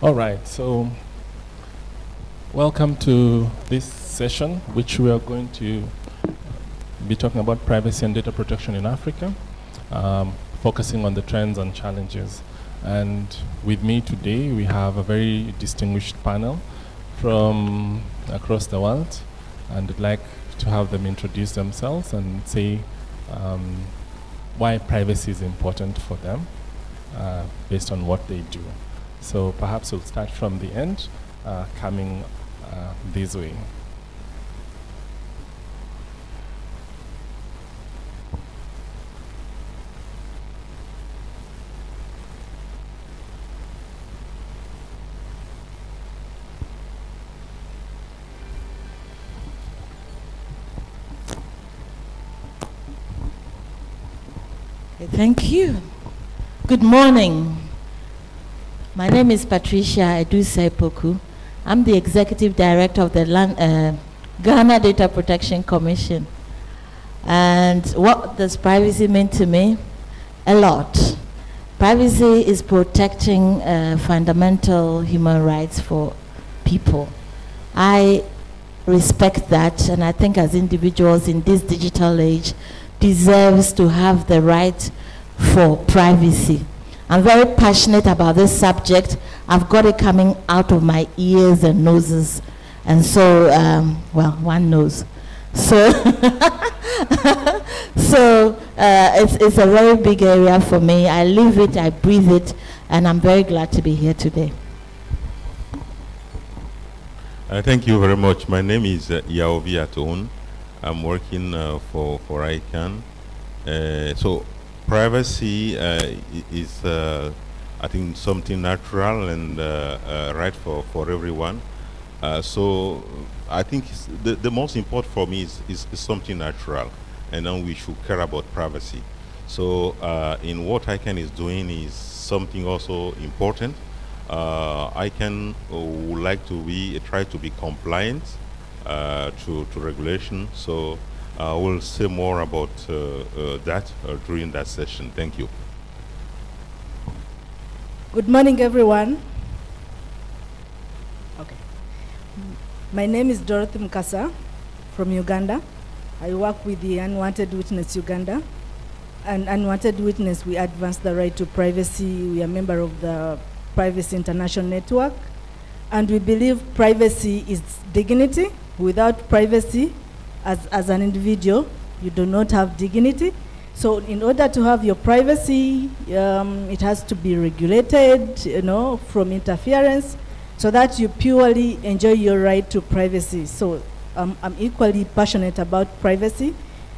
All right, so welcome to this session, which we are going to be talking about privacy and data protection in Africa, focusing on the trends and challenges. And with me today, we have a very distinguished panel from across the world, and I'd like to have them introduce themselves and say why privacy is important for them based on what they do. So perhaps we'll start from the end, coming this way. Thank you. Good morning. My name is Patricia Edusei-Poku. I'm the Executive Director of the Ghana Data Protection Commission. And what does privacy mean to me? A lot. Privacy is protecting fundamental human rights for people. I respect that, and I think as individuals in this digital age deserves to have the right for privacy. I'm very passionate about this subject. I've got it coming out of my ears and noses. And so, well, one nose. So, it's a very big area for me. I live it, I breathe it, and I'm very glad to be here today. Thank you very much. My name is Yaobi Atoun. I'm working for ICANN. So privacy is, I think, something natural and right for everyone. So I think the most important for me is something natural, and then we should care about privacy. So in what ICANN is doing is something also important. ICANN would like to try to be compliant to regulation. So we'll say more about that during that session. Thank you. Good morning, everyone. Okay. My name is Dorothy Mukasa from Uganda. I work with the Unwanted Witness Uganda. And Unwanted Witness, we advance the right to privacy. We are a member of the Privacy International Network. And we believe privacy is dignity. Without privacy, as an individual, you do not have dignity. So in order to have your privacy, it has to be regulated, from interference, so that you purely enjoy your right to privacy. So I'm equally passionate about privacy,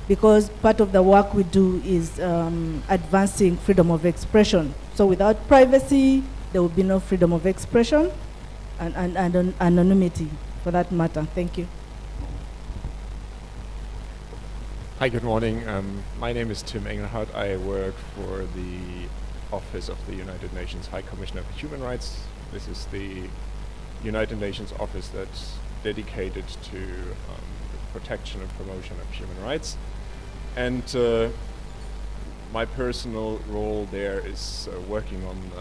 because part of the work we do is advancing freedom of expression. So without privacy, there will be no freedom of expression and anonymity, for that matter. Thank you. Hi, good morning. My name is Tim Engelhardt. I work for the Office of the United Nations High Commissioner for Human Rights. This is the United Nations office that's dedicated to the protection and promotion of human rights. And my personal role there is working on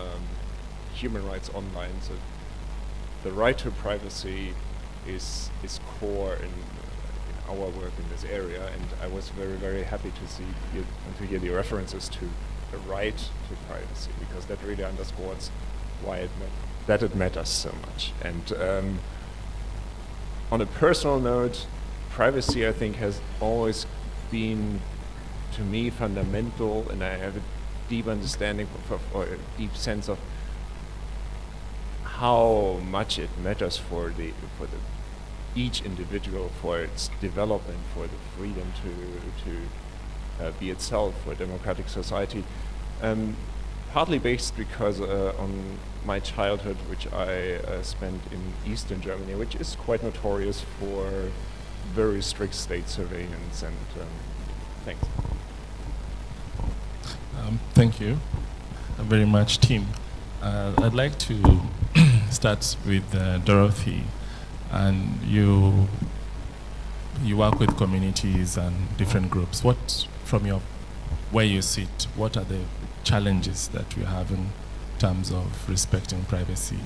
human rights online. So the right to privacy is core in our work in this area, and I was very, very happy to see you and to hear the references to the right to privacy, because that really underscores why it matters so much. And on a personal note, privacy, I think, has always been, to me, fundamental, and I have a deep understanding or a deep sense of how much it matters for each individual, for its development, for the freedom to be itself, for a democratic society. Partly based because on my childhood, which I spent in Eastern Germany, which is quite notorious for very strict state surveillance. And thanks. Thank you very much, Tim. I'd like to start with Dorothy. And you work with communities and different groups. What, from where you sit, what are the challenges that we have in terms of respecting privacy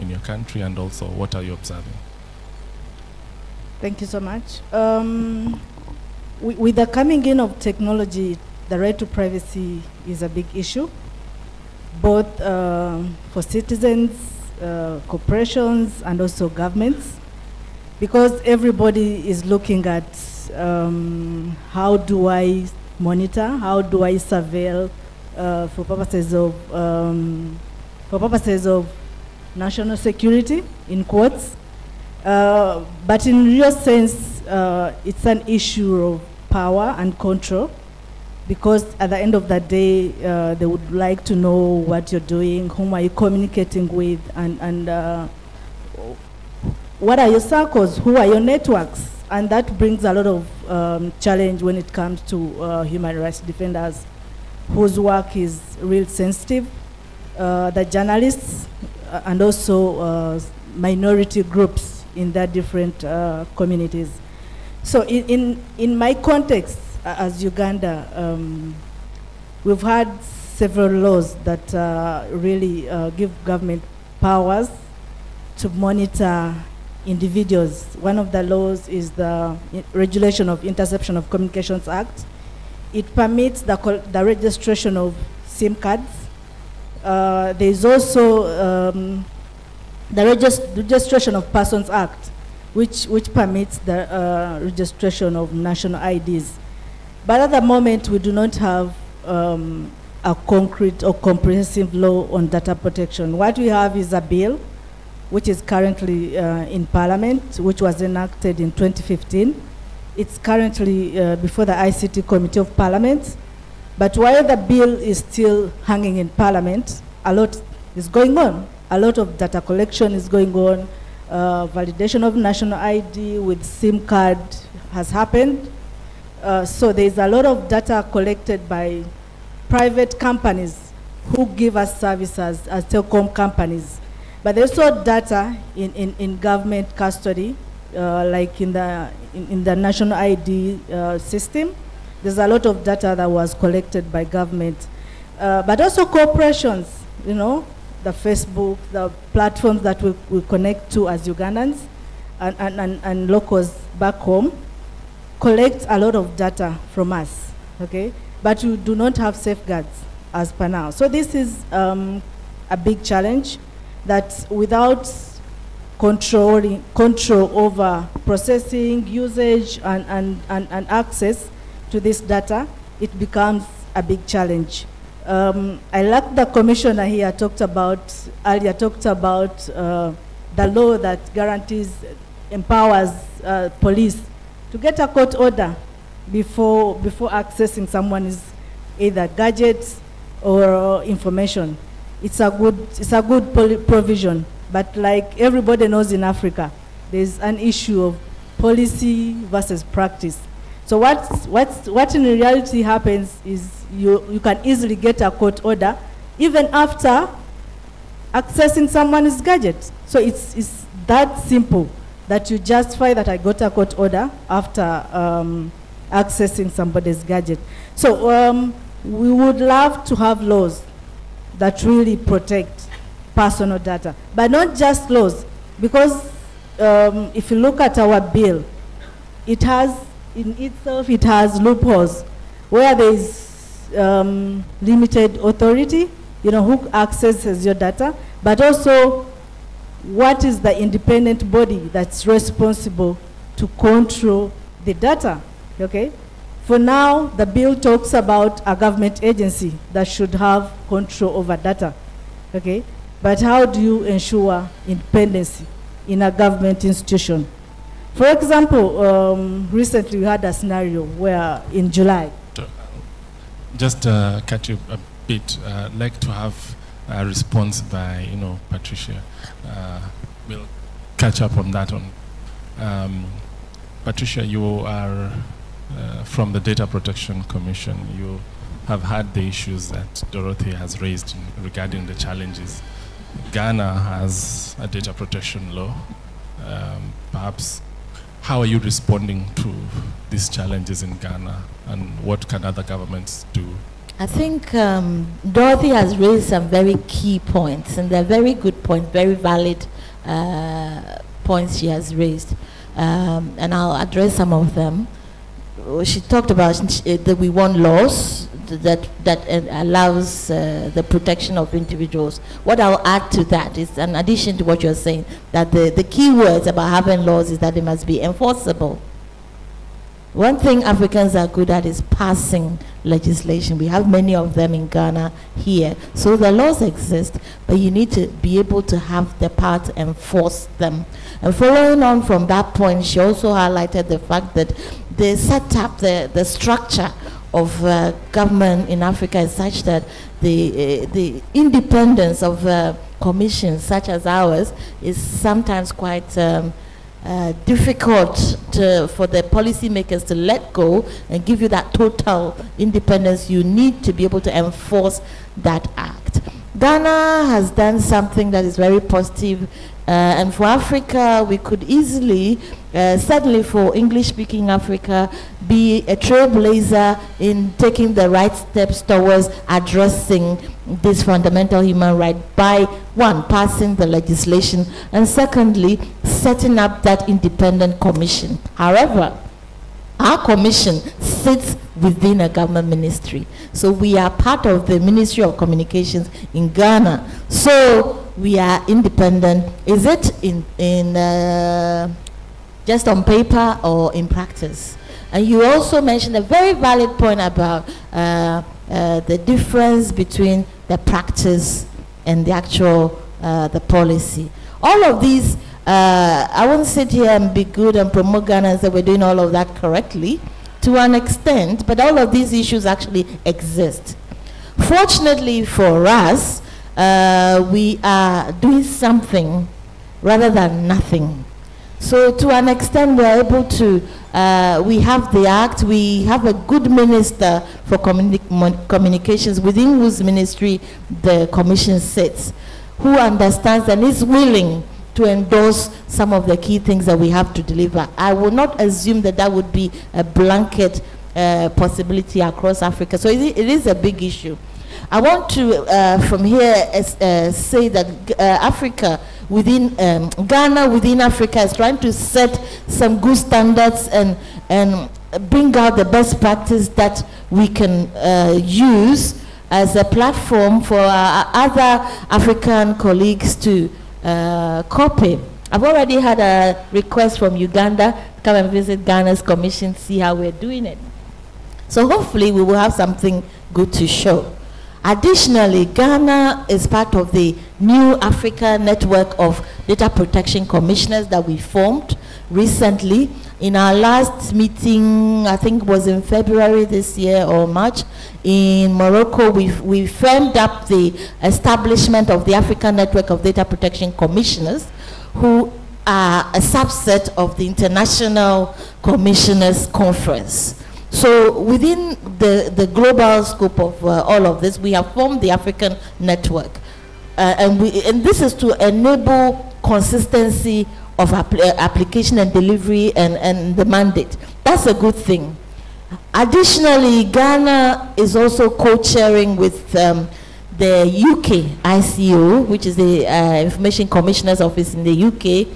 in your country, and also what are you observing? Thank you so much. With the coming in of technology, the right to privacy is a big issue, both for citizens, corporations, and also governments, because everybody is looking at how do I monitor, how do I surveil for purposes of national security, in quotes. But in real sense, it's an issue of power and control, because at the end of the day, they would like to know what you're doing, whom are you communicating with, and what are your circles, who are your networks. And that brings a lot of challenge when it comes to human rights defenders whose work is real sensitive, the journalists, and also minority groups in their different communities. So in my context as Uganda, we've had several laws that really give government powers to monitor individuals. One of the laws is the Regulation of Interception of Communications Act. It permits the registration of SIM cards. There is also the Registration of Persons Act, which permits the registration of national IDs. But at the moment, we do not have a concrete or comprehensive law on data protection. What we have is a bill, which is currently in Parliament, which was enacted in 2015. It's currently before the ICT Committee of Parliament. But while the bill is still hanging in Parliament, a lot is going on. A lot of data collection is going on. Validation of national ID with SIM card has happened. So there's a lot of data collected by private companies who give us services as telecom companies. But there's also data in government custody, like in the national ID system. There's a lot of data that was collected by government. But also corporations, you know, the Facebook, the platforms that we connect to as Ugandans and locals back home, collect a lot of data from us, okay? But we do not have safeguards as per now. So this is a big challenge, that without control over processing, usage, and access to this data, it becomes a big challenge. I like the commissioner here earlier talked about the law that guarantees, empowers police to get a court order before accessing someone's either gadgets or information. It's a good provision, but like everybody knows in Africa, there's an issue of policy versus practice. So what in reality happens is you can easily get a court order even after accessing someone's gadget. So it's that simple that you justify that I got a court order after accessing somebody's gadget. So we would love to have laws that really protect personal data, but not just laws, because if you look at our bill, it has in itself, it has loopholes where there is limited authority, you know, who accesses your data, but also what is the independent body that's responsible to control the data, okay? For now, the bill talks about a government agency that should have control over data, okay? But how do you ensure independence in a government institution? For example, recently we had a scenario where in July. Just cut you a bit, I'd like to have a response by, Patricia. We'll catch up on that one. Patricia, you are from the Data Protection Commission. You have had the issues that Dorothy has raised regarding the challenges. Ghana has a data protection law. Perhaps, how are you responding to these challenges in Ghana, and what can other governments do I think Dorothy has raised some very key points, and they're very good points, very valid points she has raised. And I'll address some of them. She talked about that we want laws that allows the protection of individuals. What I'll add to that is, in addition to what you're saying, that the key words about having laws is that they must be enforceable. One thing Africans are good at is passing legislation. We have many of them in Ghana here. So the laws exist, but you need to be able to have the power to enforce them. And following on from that point, she also highlighted the fact that they set up the structure of government in Africa is such that the independence of commissions such as ours is sometimes quite difficult for the policymakers to let go and give you that total independence. You need to be able to enforce that act. Ghana has done something that is very positive, and for Africa, we could easily, certainly for English-speaking Africa, be a trailblazer in taking the right steps towards addressing this fundamental human right by, one, passing the legislation, and secondly, setting up that independent commission. However, our commission sits within a government ministry. So we are part of the Ministry of Communications in Ghana. So we are independent. Is it in just on paper or in practice? And you also mentioned a very valid point about the difference between the practice and the actual the policy. All of these, I won't sit here and be good and promote Ghana and say we're doing all of that correctly to an extent, but all of these issues actually exist. Fortunately for us, we are doing something rather than nothing. So to an extent, we are able to, we have the act, we have a good minister for communications within whose ministry the commission sits, who understands and is willing to endorse some of the key things that we have to deliver. I will not assume that that would be a blanket possibility across Africa. So it is a big issue. I want to, from here, say that Africa within, Ghana within Africa is trying to set some good standards and bring out the best practice that we can use as a platform for our other African colleagues to copy. I've already had a request from Uganda to come and visit Ghana's commission, see how we're doing it. So hopefully we will have something good to show. Additionally, Ghana is part of the new Africa network of data protection commissioners that we formed recently. In our last meeting, I think it was in February this year or March, in Morocco, we firmed up the establishment of the African network of data protection commissioners, who are a subset of the International Commissioners Conference. So within the global scope of all of this, we have formed the African network. And this is to enable consistency of application and delivery and the mandate. That's a good thing. Additionally, Ghana is also co-chairing with the UK ICO, which is the Information Commissioner's Office in the UK,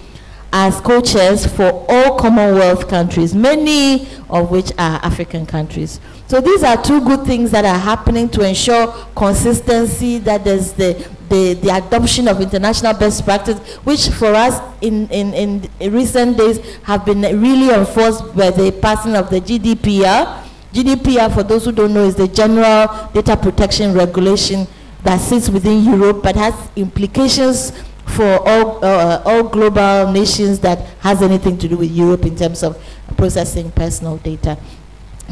as co-chairs for all Commonwealth countries, many of which are African countries. So these are two good things that are happening to ensure consistency, that there's the adoption of international best practice, which for us in recent days have been really enforced by the passing of the GDPR. GDPR, for those who don't know, is the General Data Protection Regulation that sits within Europe, but has implications for all global nations that has anything to do with Europe in terms of processing personal data.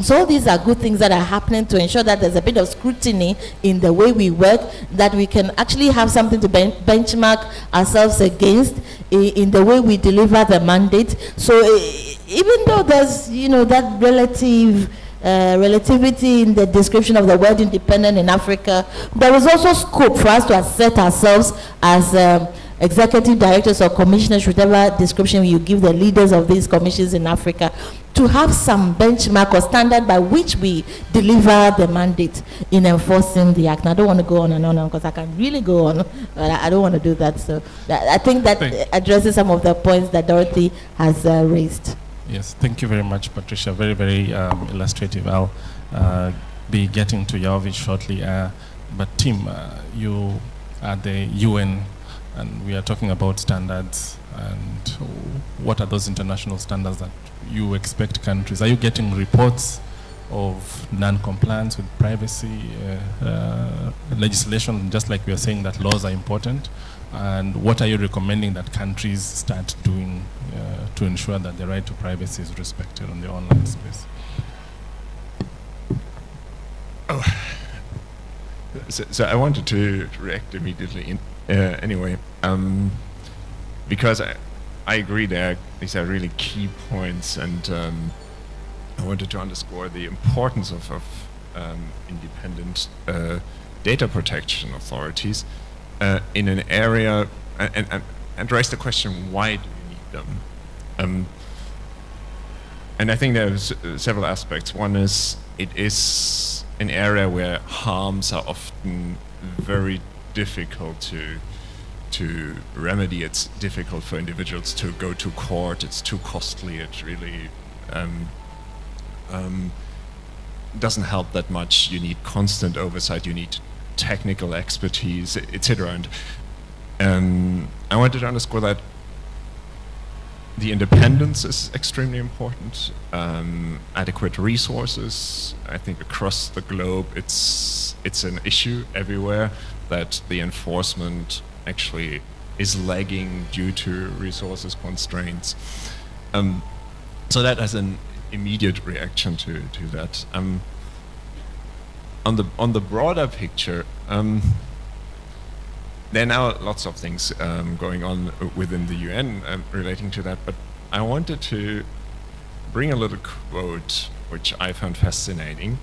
So these are good things that are happening to ensure that there's a bit of scrutiny in the way we work, that we can actually have something to benchmark ourselves against in the way we deliver the mandate. So even though there's, you know, that relativity in the description of the word independent in Africa, there is also scope for us to assert ourselves as executive directors or commissioners, whatever description you give the leaders of these commissions in Africa, to have some benchmark or standard by which we deliver the mandate in enforcing the act. And I don't want to go on and on because I can really go on, but I don't want to do that. So I think that addresses some of the points that Dorothy has raised. Yes, thank you very much, Patricia. Very, very illustrative. I'll be getting to Yaovi shortly. But Tim, you are the UN, and we are talking about standards. And what are those international standards that you expect countries? Are you getting reports of non-compliance with privacy legislation, just like we are saying that laws are important? And what are you recommending that countries start doing to ensure that the right to privacy is respected on the online space? Oh. So I wanted to react immediately anyway, because I agree these are really key points, and I wanted to underscore the importance of independent data protection authorities in an area, and raise the question, why do we need them? And I think there's several aspects. One is, it is an area where harms are often very difficult to remedy. It's difficult for individuals to go to court. It's too costly. It really doesn't help that much. You need constant oversight. You need technical expertise, etc. And I wanted to underscore that the independence is extremely important. Adequate resources. I think across the globe, it's an issue everywhere that the enforcement actually is lagging due to resources constraints. So that has an immediate reaction to that. On the broader picture, there are now lots of things going on within the UN relating to that, but I wanted to bring a little quote which I found fascinating,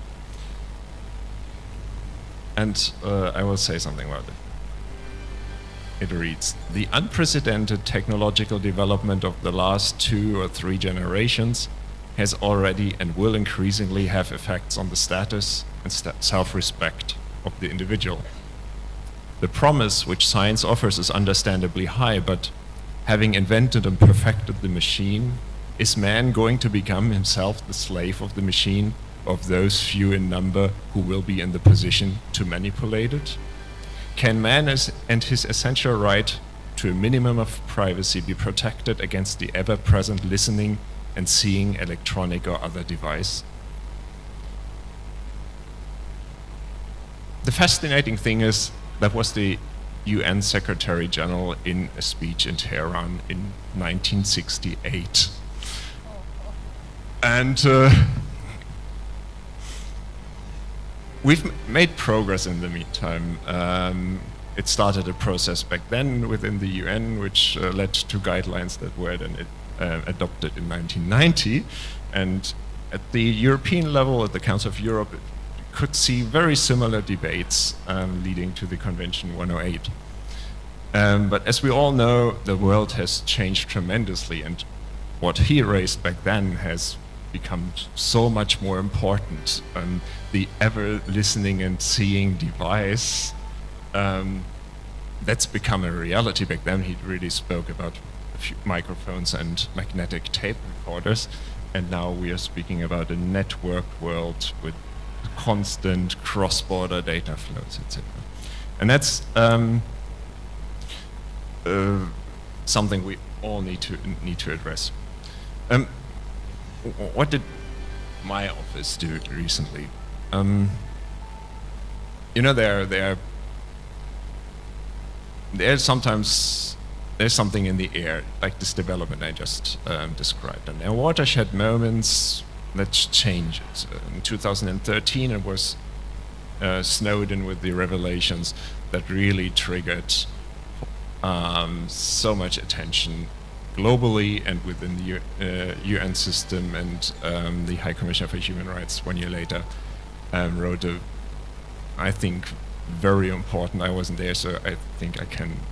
and I will say something about it. It reads, "The unprecedented technological development of the last 2 or 3 generations has already and will increasingly have effects on the status and self-respect of the individual. The promise which science offers is understandably high, but having invented and perfected the machine, is man going to become himself the slave of the machine, of those few in number who will be in the position to manipulate it? Can man and his essential right to a minimum of privacy be protected against the ever-present listening and seeing electronic or other device?" The fascinating thing is, that was the UN Secretary General in a speech in Tehran in 1968. And we've made progress in the meantime. It started a process back then within the UN, which led to guidelines that were then adopted in 1990. And at the European level, at the Council of Europe, could see very similar debates leading to the Convention 108. But as we all know, the world has changed tremendously, and what he raised back then has become so much more important. The ever-listening and seeing device, that's become a reality. Back then he really spoke about a few microphones and magnetic tape recorders, and now we are speaking about a networked world with constant cross-border data flows, etc. And that's something we all need to address. What did my office do recently? You know, there's sometimes there's something in the air, like this development I just described, and there are watershed moments that change it. In 2013, it was Snowden with the revelations that really triggered so much attention globally and within the UN system, and the High Commissioner for Human Rights 1 year later wrote a, I think, very important, I wasn't there, so I think I can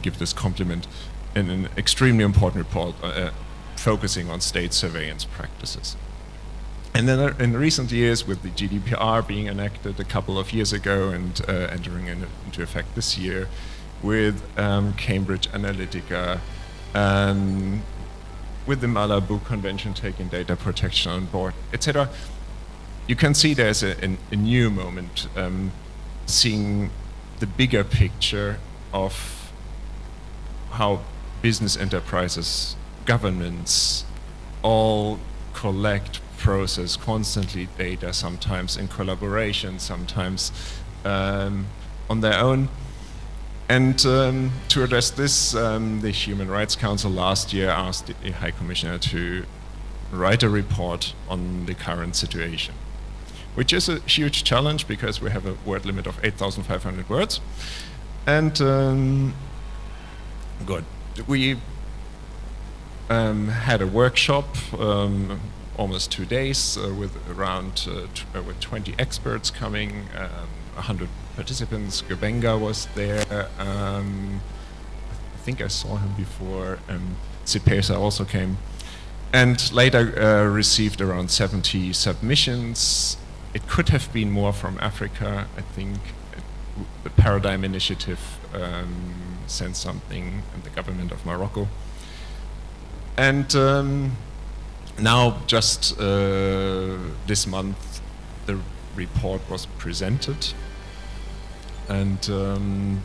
give this compliment, in an extremely important report focusing on state surveillance practices. And then in recent years, with the GDPR being enacted a couple of years ago and entering into effect this year, with Cambridge Analytica, with the Malabo Convention taking data protection on board, etc., you can see there's a new moment, seeing the bigger picture of how business enterprises, governments, all collect, process constantly data, sometimes in collaboration, sometimes on their own. And to address this, the Human Rights Council last year asked the High Commissioner to write a report on the current situation, which is a huge challenge because we have a word limit of 8,500 words. And good. We had a workshop, almost 2 days, with around with 20 experts coming, 100 participants. Gebenga was there. I think I saw him before. Sipesa also came. And later received around 70 submissions. It could have been more from Africa. I think the Paradigm Initiative sent something, and the government of Morocco. And now, just this month, the report was presented. And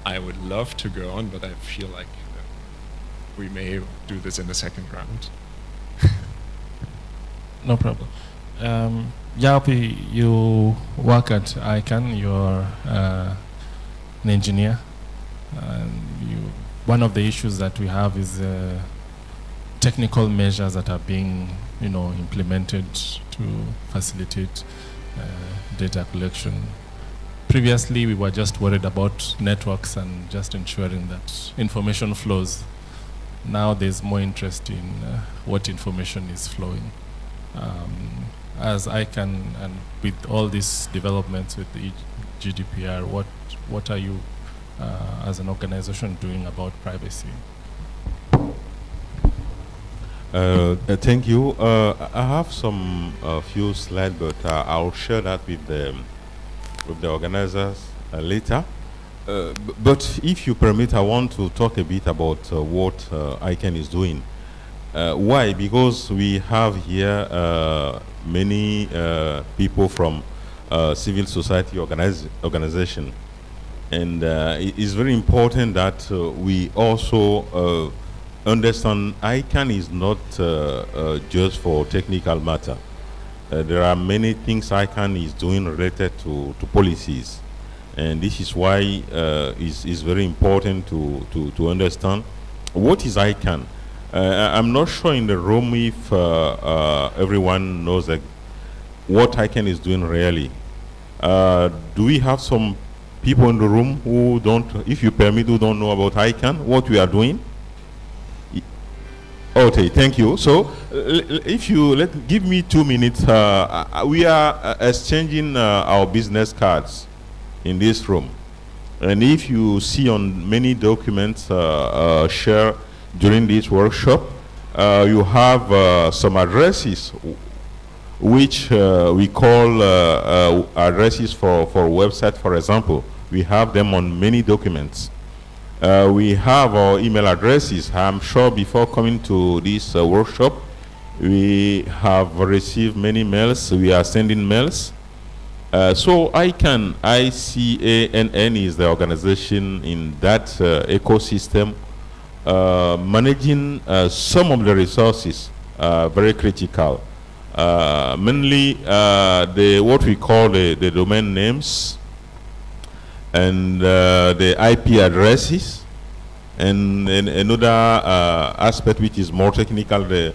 I would love to go on, but I feel like we may do this in the second round. No problem. Yaupi, you work at ICANN, you're an engineer. One of the issues that we have is technical measures that are being implemented to facilitate data collection. Previously, we were just worried about networks and just ensuring that information flows. Now there's more interest in what information is flowing. As ICANN and with all these developments with the GDPR, what are you as an organization doing about privacy? Thank you. I have some few slides, but I'll share that with the organizers later. But if you permit, I want to talk a bit about what ICANN is doing. Why? Because we have here many people from civil society organization. And it is very important that we also understand ICANN is not just for technical matter. There are many things ICANN is doing related to policies. And this is why it's very important to understand what is ICANN. I'm not sure in the room if everyone knows what ICANN is doing really. Do we have some people in the room who don't, if you permit, who don't know about ICANN, what we are doing? Okay, thank you. So, if you give me 2 minutes, we are exchanging our business cards in this room. And if you see on many documents shared during this workshop, you have some addresses which we call addresses for website, for example. We have them on many documents. We have our email addresses. I'm sure before coming to this workshop, we have received many mails. We are sending mails. So ICANN, ICANN is the organization in that ecosystem, managing some of the resources, very critical. Mainly what we call the domain names, and the IP addresses, and another aspect which is more technical, the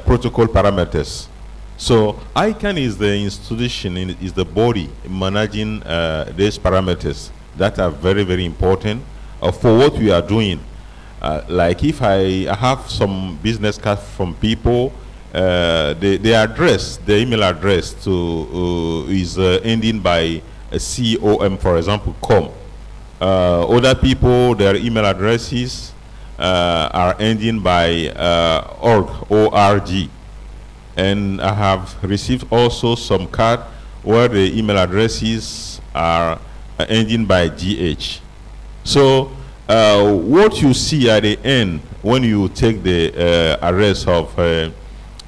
protocol parameters. So ICANN is the institution, is the body managing these parameters that are very, very important for what we are doing. Like if I have some business cards from people, the address, the email address is ending by COM, for example, com. Other people, their email addresses are ending by org. And I have received also some card where the email addresses are ending by GH. So what you see at the end when you take the address of a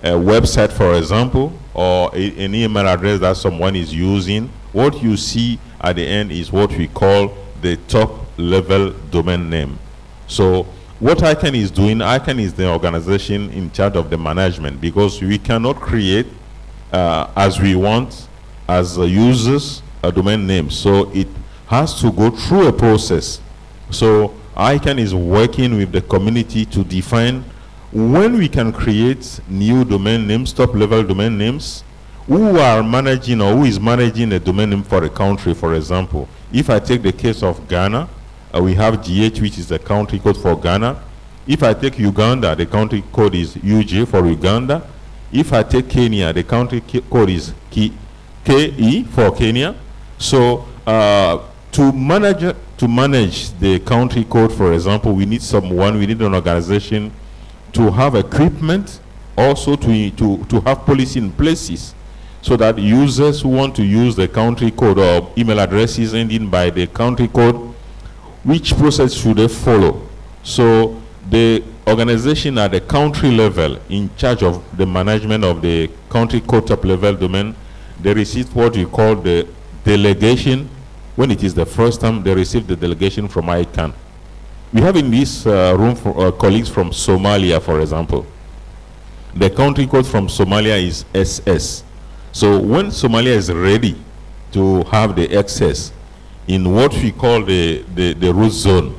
website, for example, or an email address that someone is using, what you see at the end is what we call the top level domain name. So what ICANN is doing, ICANN is the organization in charge of the management, because we cannot create as we want as users a domain name. So it has to go through a process. So ICANN is working with the community to define when we can create new domain names, top level domain names, who are managing or who is managing a domain name for a country, for example. If I take the case of Ghana, we have GH, which is the country code for Ghana. If I take Uganda, the country code is UJ for Uganda. If I take Kenya, the country code is KE for Kenya. So to manage the country code, for example, we need an organization to have equipment, also to have policy in places, so that users who want to use the country code or email addresses ending by the country code, which process should they follow? So the organization at the country level in charge of the management of the country code top level domain, they receive what we call the delegation. When it is the first time, they receive the delegation from ICANN. We have in this room colleagues from Somalia, for example. The country code from Somalia is SS. So when Somalia is ready to have the access in what we call the root zone,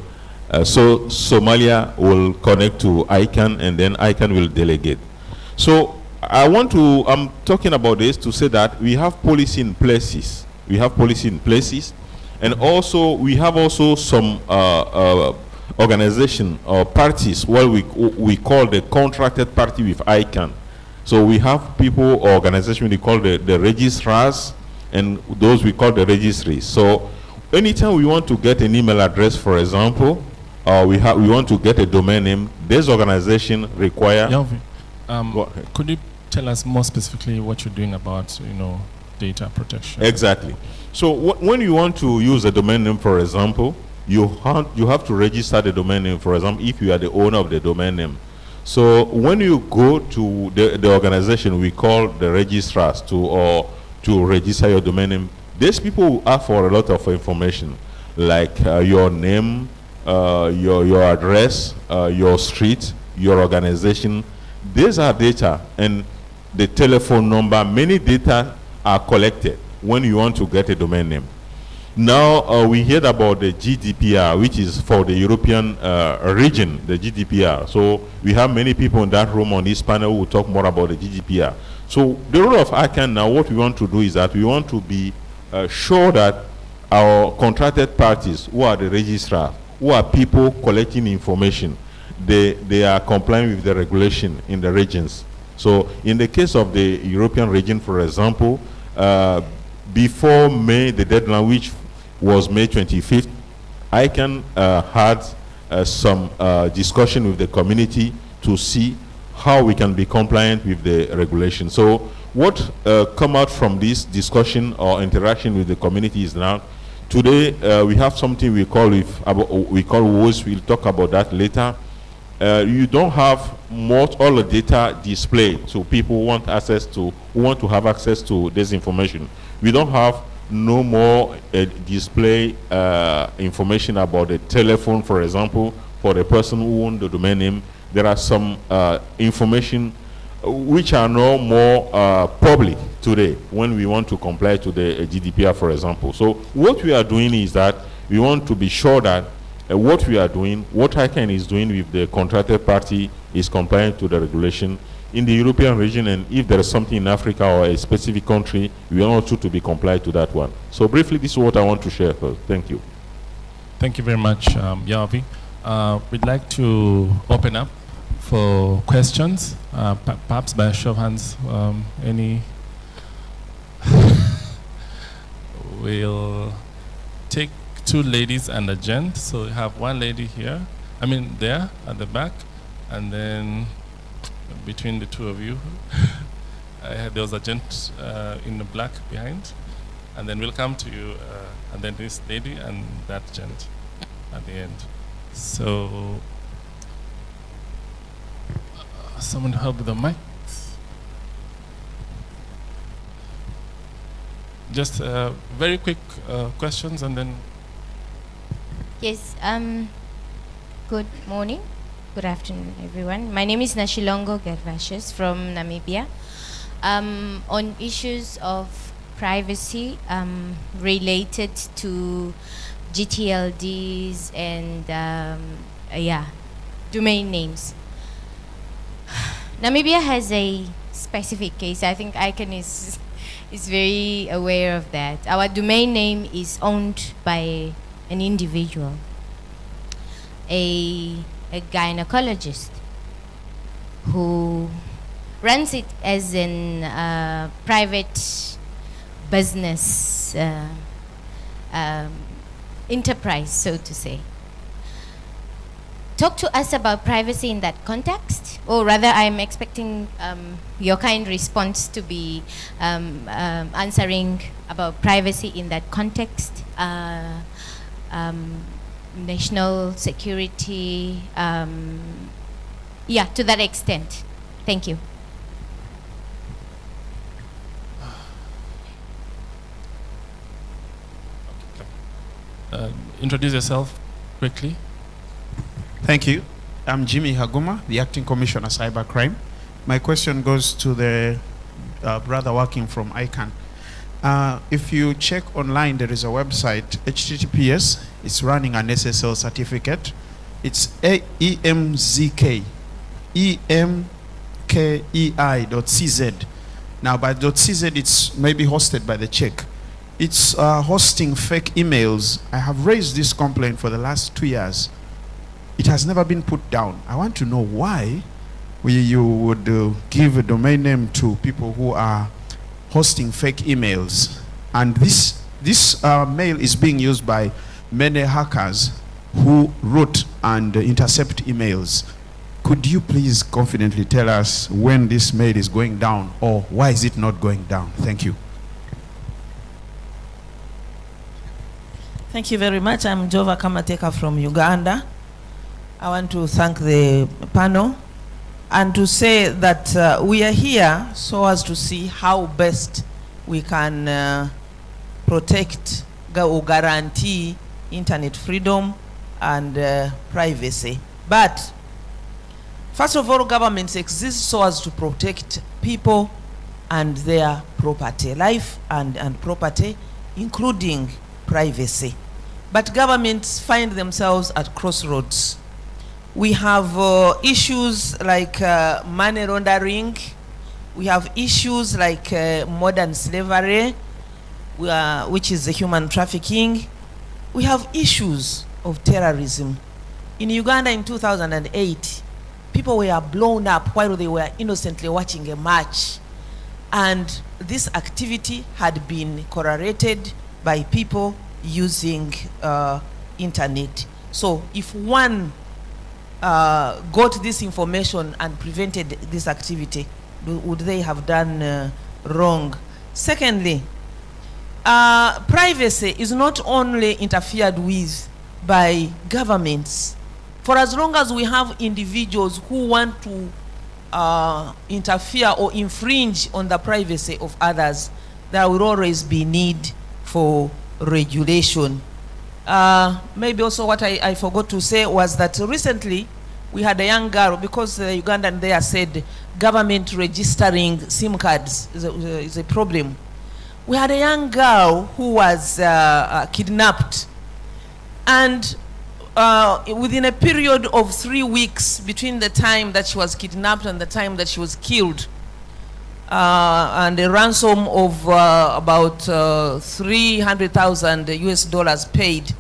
so Somalia will connect to ICANN, and then ICANN will delegate. So I'm talking about this to say that we have policy in places. We have policy in places, and also we have also some organization or parties, what we call the contracted party with ICANN. So we have people or organizations we call the registrars, and those we call the registries. So anytime we want to get an email address, for example, or we want to get a domain name, this organization require. Could you tell us more specifically what you're doing about data protection? Exactly. So when you want to use a domain name, for example, you have to register the domain name, for example, if you are the owner of the domain name. So when you go to the organization we call the registrars to register your domain name, these people will ask for a lot of information, like your name, your address, your street, your organization. These are data, and the telephone number. Many data are collected when you want to get a domain name. Now we heard about the GDPR, which is for the European region, the GDPR. So we have many people in that room on this panel who will talk more about the GDPR. So the role of ICANN now, what we want to do is that we want to be sure that our contracted parties, who are the registrar, who are people collecting information, they are complying with the regulation in the regions. So in the case of the European region, for example, before May, the deadline, which was May 25th, ICANN had some discussion with the community to see how we can be compliant with the regulation. So what come out from this discussion or interaction with the community is now, today we have something we call WOS. We'll talk about that later. You don't have all the data displayed, so people who want to have access to this information. We don't have no more display information about the telephone, for example, for the person who owns the domain name. There are some information which are no more public today when we want to comply to the GDPR, for example. So what we are doing is that we want to be sure that what we are doing, what ICANN is doing with the contracted party, is compliant to the regulation in the European region, and if there is something in Africa or a specific country, we want you to be compliant to that one. So briefly, this is what I want to share first. Thank you. Thank you very much, Yaovi. We'd like to open up for questions, perhaps by a show of hands. Any? We'll take two ladies and a gent. So we have one lady here, I mean, there at the back, and then between the two of you, there was a gent in the black behind, and then we'll come to you, and then this lady and that gent at the end. So, someone help with the mic. Just very quick questions, and then. Yes. Good morning. Good afternoon, everyone. My name is Nashilongo Gervasius from Namibia. On issues of privacy related to GTLDs and domain names. Namibia has a specific case. I think ICANN is very aware of that. Our domain name is owned by an individual, a gynecologist who runs it as an private business enterprise, so to say. Talk to us about privacy in that context, or rather I'm expecting your kind response to be answering about privacy in that context, national security, to that extent. Thank you. Introduce yourself quickly. Thank you. I'm Jimmy Haguma, the Acting Commissioner Cybercrime. My question goes to the brother working from ICANN. If you check online, there is a website, HTTPS. It's running an SSL certificate. It's emkei.cz. Now, by .cz, it's maybe hosted by the Czech. It's hosting fake emails. I have raised this complaint for the last 2 years. It has never been put down. I want to know why you would give a domain name to people who are hosting fake emails. And this mail is being used by many hackers who root and intercept emails. Could you please confidently tell us when this mail is going down, or why is it not going down? Thank you. Thank you very much. I'm Jova Kamateka from Uganda. I want to thank the panel and to say that we are here so as to see how best we can protect or guarantee internet freedom and privacy. But first of all, governments exist so as to protect people and their property, life and property, including privacy. But governments find themselves at crossroads. We have issues like money laundering. We have issues like modern slavery, which is the human trafficking. We have issues of terrorism. In Uganda in 2008, people were blown up while they were innocently watching a match. And this activity had been corroborated by people using internet. So if one got this information and prevented this activity, would they have done wrong? Secondly, privacy is not only interfered with by governments. For as long as we have individuals who want to interfere or infringe on the privacy of others, there will always be need for regulation. Maybe also what I forgot to say was that recently we had a young girl, because the Ugandan there said government registering SIM cards is a problem. We had a young girl who was kidnapped, and within a period of 3 weeks between the time that she was kidnapped and the time that she was killed, and a ransom of about $300,000 US paid.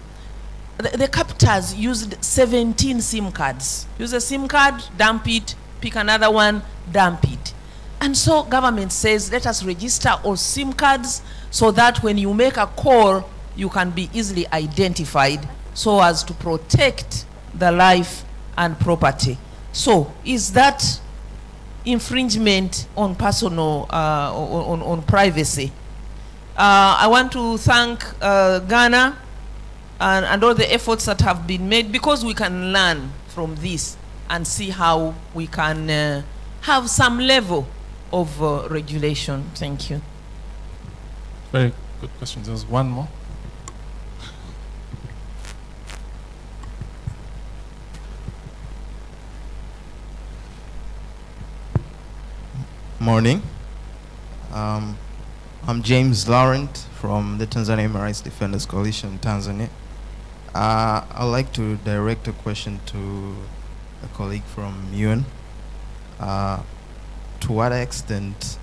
The captors used 17 SIM cards. Use a SIM card, dump it, pick another one, dump it. And so government says, let us register all SIM cards so that when you make a call, you can be easily identified so as to protect the life and property. So is that infringement on personal, on privacy? I want to thank Ghana and all the efforts that have been made, because we can learn from this and see how we can have some level of regulation. Thank you. Very good question. There's one more. Morning. I'm James Laurent from the Tanzania Human Rights Defenders Coalition in Tanzania. I'd like to direct a question to a colleague from UN. To what extent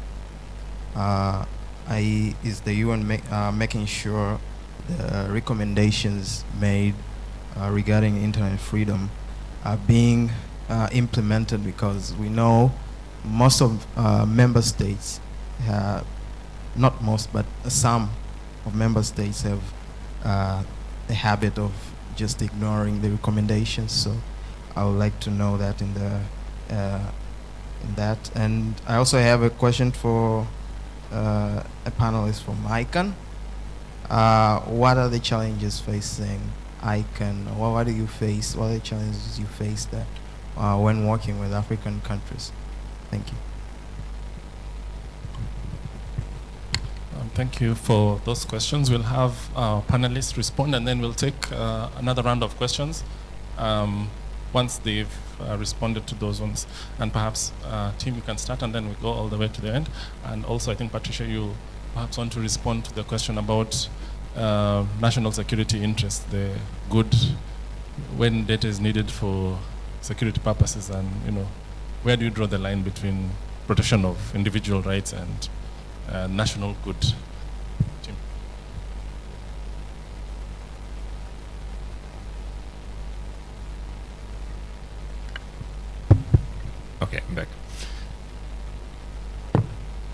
is the UN making sure the recommendations made regarding internet freedom are being implemented? Because we know most of member states have, not most, but some of member states have the habit of just ignoring the recommendations. So I would like to know that in that. And I also have a question for a panelist from ICANN. What are the challenges facing ICANN? What do you face? What are the challenges you face there when working with African countries? Thank you. Thank you for those questions. We'll have our panelists respond, and then we'll take another round of questions once they've responded to those ones. And perhaps, Tim, you can start, and then we go all the way to the end. And also, I think, Patricia, you perhaps want to respond to the question about national security interests, the good, when data is needed for security purposes, and, you know, where do you draw the line between protection of individual rights and national good? Tim. Okay, I'm back.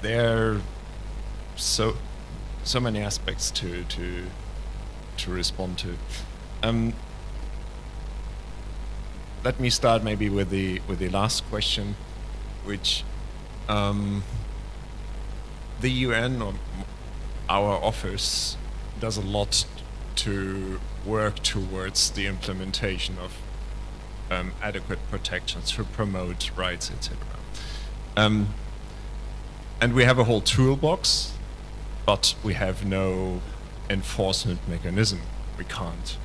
There are so many aspects to respond to. Let me start maybe with the last question, which the UN, or our office, does a lot to work towards the implementation of adequate protections to promote rights, etc. And we have a whole toolbox, but we have no enforcement mechanism. We can't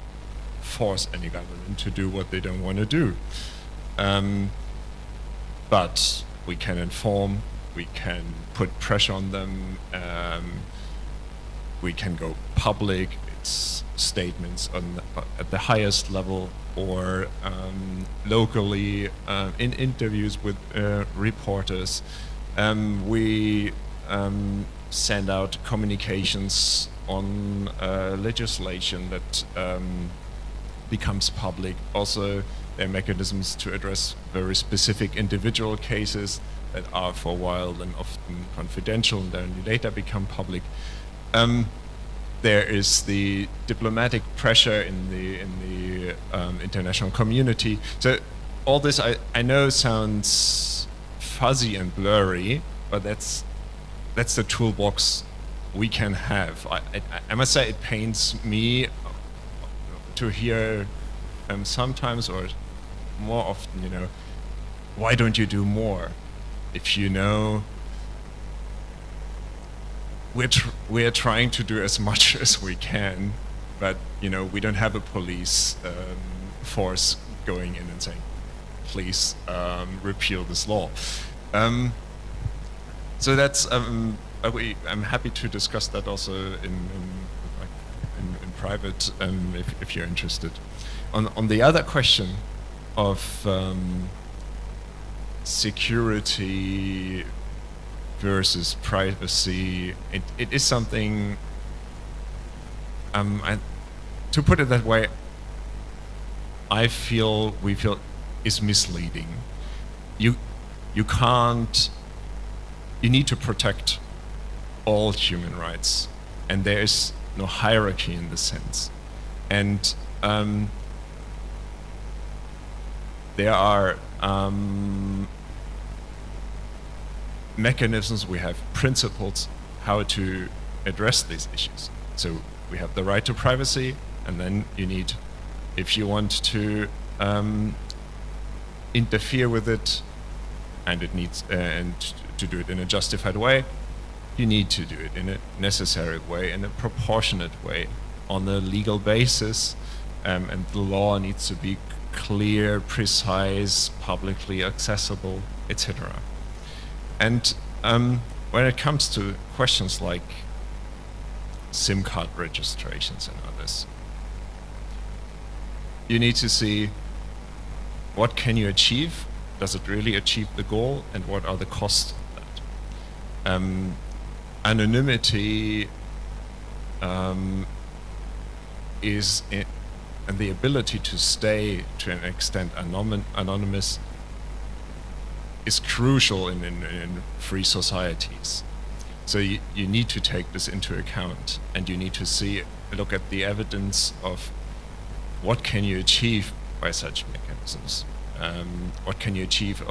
force any government to do what they don't want to do. But we can inform, we can put pressure on them, we can go public, it's statements at the highest level, or locally in interviews with reporters. We send out communications on legislation that becomes public. Also, there are mechanisms to address very specific individual cases that are for a while and often confidential, and then later become public. There is the diplomatic pressure in the international community. So all this I know sounds fuzzy and blurry, but that's the toolbox we can have. I must say it pains me to hear sometimes, or more often, you know, why don't you do more? If you know, we're trying to do as much as we can, but you know, we don't have a police force going in and saying, please repeal this law. So that's I'm happy to discuss that also in private if you're interested. On the other question of security versus privacy, it is something, to put it that way, we feel is misleading. You can't, you need to protect all human rights, and there is no hierarchy in this sense. And there are mechanisms, we have principles how to address these issues. So we have the right to privacy, and then you need, if you want to interfere with it, and it needs and to do it in a justified way, you need to do it in a necessary way, in a proportionate way, on a legal basis, and the law needs to be clear, precise, publicly accessible, etc. And when it comes to questions like SIM card registrations and others, you need to see what can you achieve, does it really achieve the goal, and what are the costs of that. Anonymity and the ability to stay to an extent anonymous is crucial in free societies. So you need to take this into account, and you need to look at the evidence of what can you achieve by such mechanisms. What can you achieve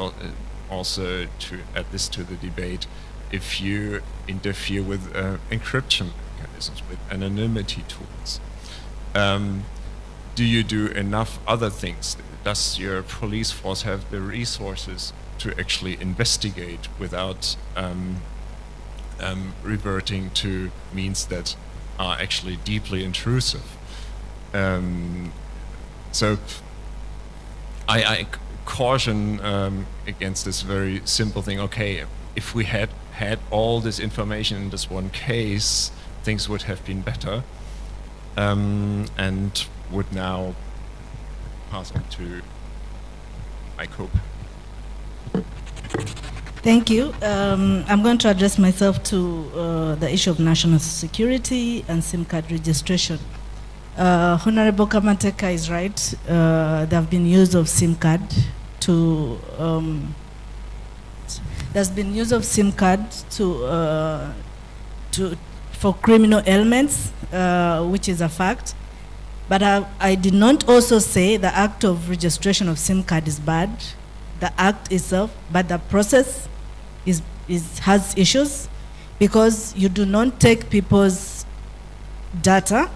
also to add this to the debate if you interfere with encryption mechanisms, with anonymity tools? Do you do enough other things? Does your police force have the resources to actually investigate without reverting to means that are actually deeply intrusive? So I caution against this very simple thing. Okay, if we had all this information in this one case, things would have been better, and would now pass on to Mike Hope. Thank you. I'm going to address myself to the issue of national security and SIM card registration. Honorable Kamateka is right. There have been use of SIM card to there's been use of SIM card for criminal elements, which is a fact. But I did not also say the act of registration of SIM card is bad, the act itself, but the process has issues, because you do not take people's data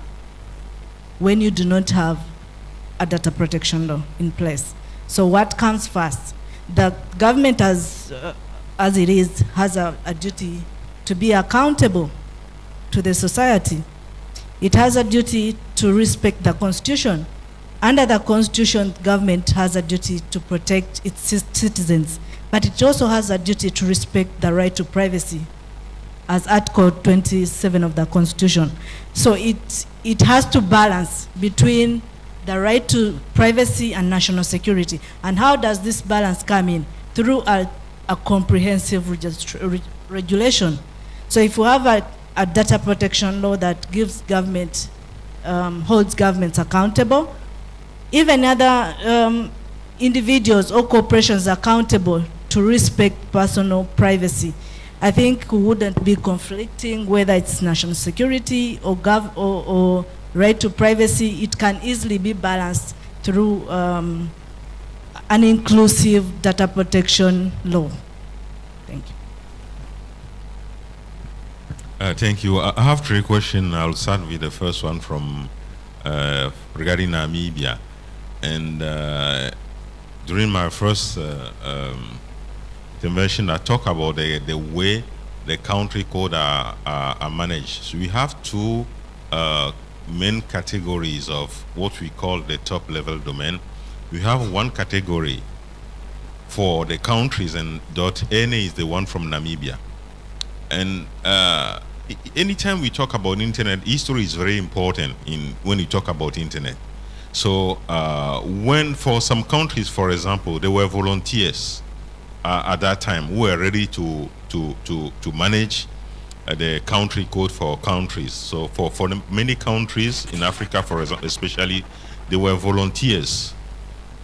when you do not have a data protection law in place. So what comes first? The government, as it is, has a duty to be accountable to the society. It has a duty to respect the Constitution. Under the Constitution, government has a duty to protect its citizens, but it also has a duty to respect the right to privacy, as Article 27 of the Constitution. So it has to balance between the right to privacy and national security. And how does this balance come in? Through a comprehensive regulation. So if we have a data protection law that gives government, holds governments accountable, even other individuals or corporations accountable to respect personal privacy, I think we wouldn't be conflicting whether it's national security or right to privacy. It can easily be balanced through an inclusive data protection law. Thank you. Thank you. I have three questions. I'll start with the first one from regarding Namibia. And during my first intervention, I talk about the way the country code are managed. So we have two main categories of what we call the top level domain. We have one category for the countries, and .NA is the one from Namibia. And anytime we talk about internet, history is very important when you talk about internet. So when for some countries, for example, there were volunteers at that time who were ready to manage the country code for countries. So for many countries in Africa, for example, especially, there were volunteers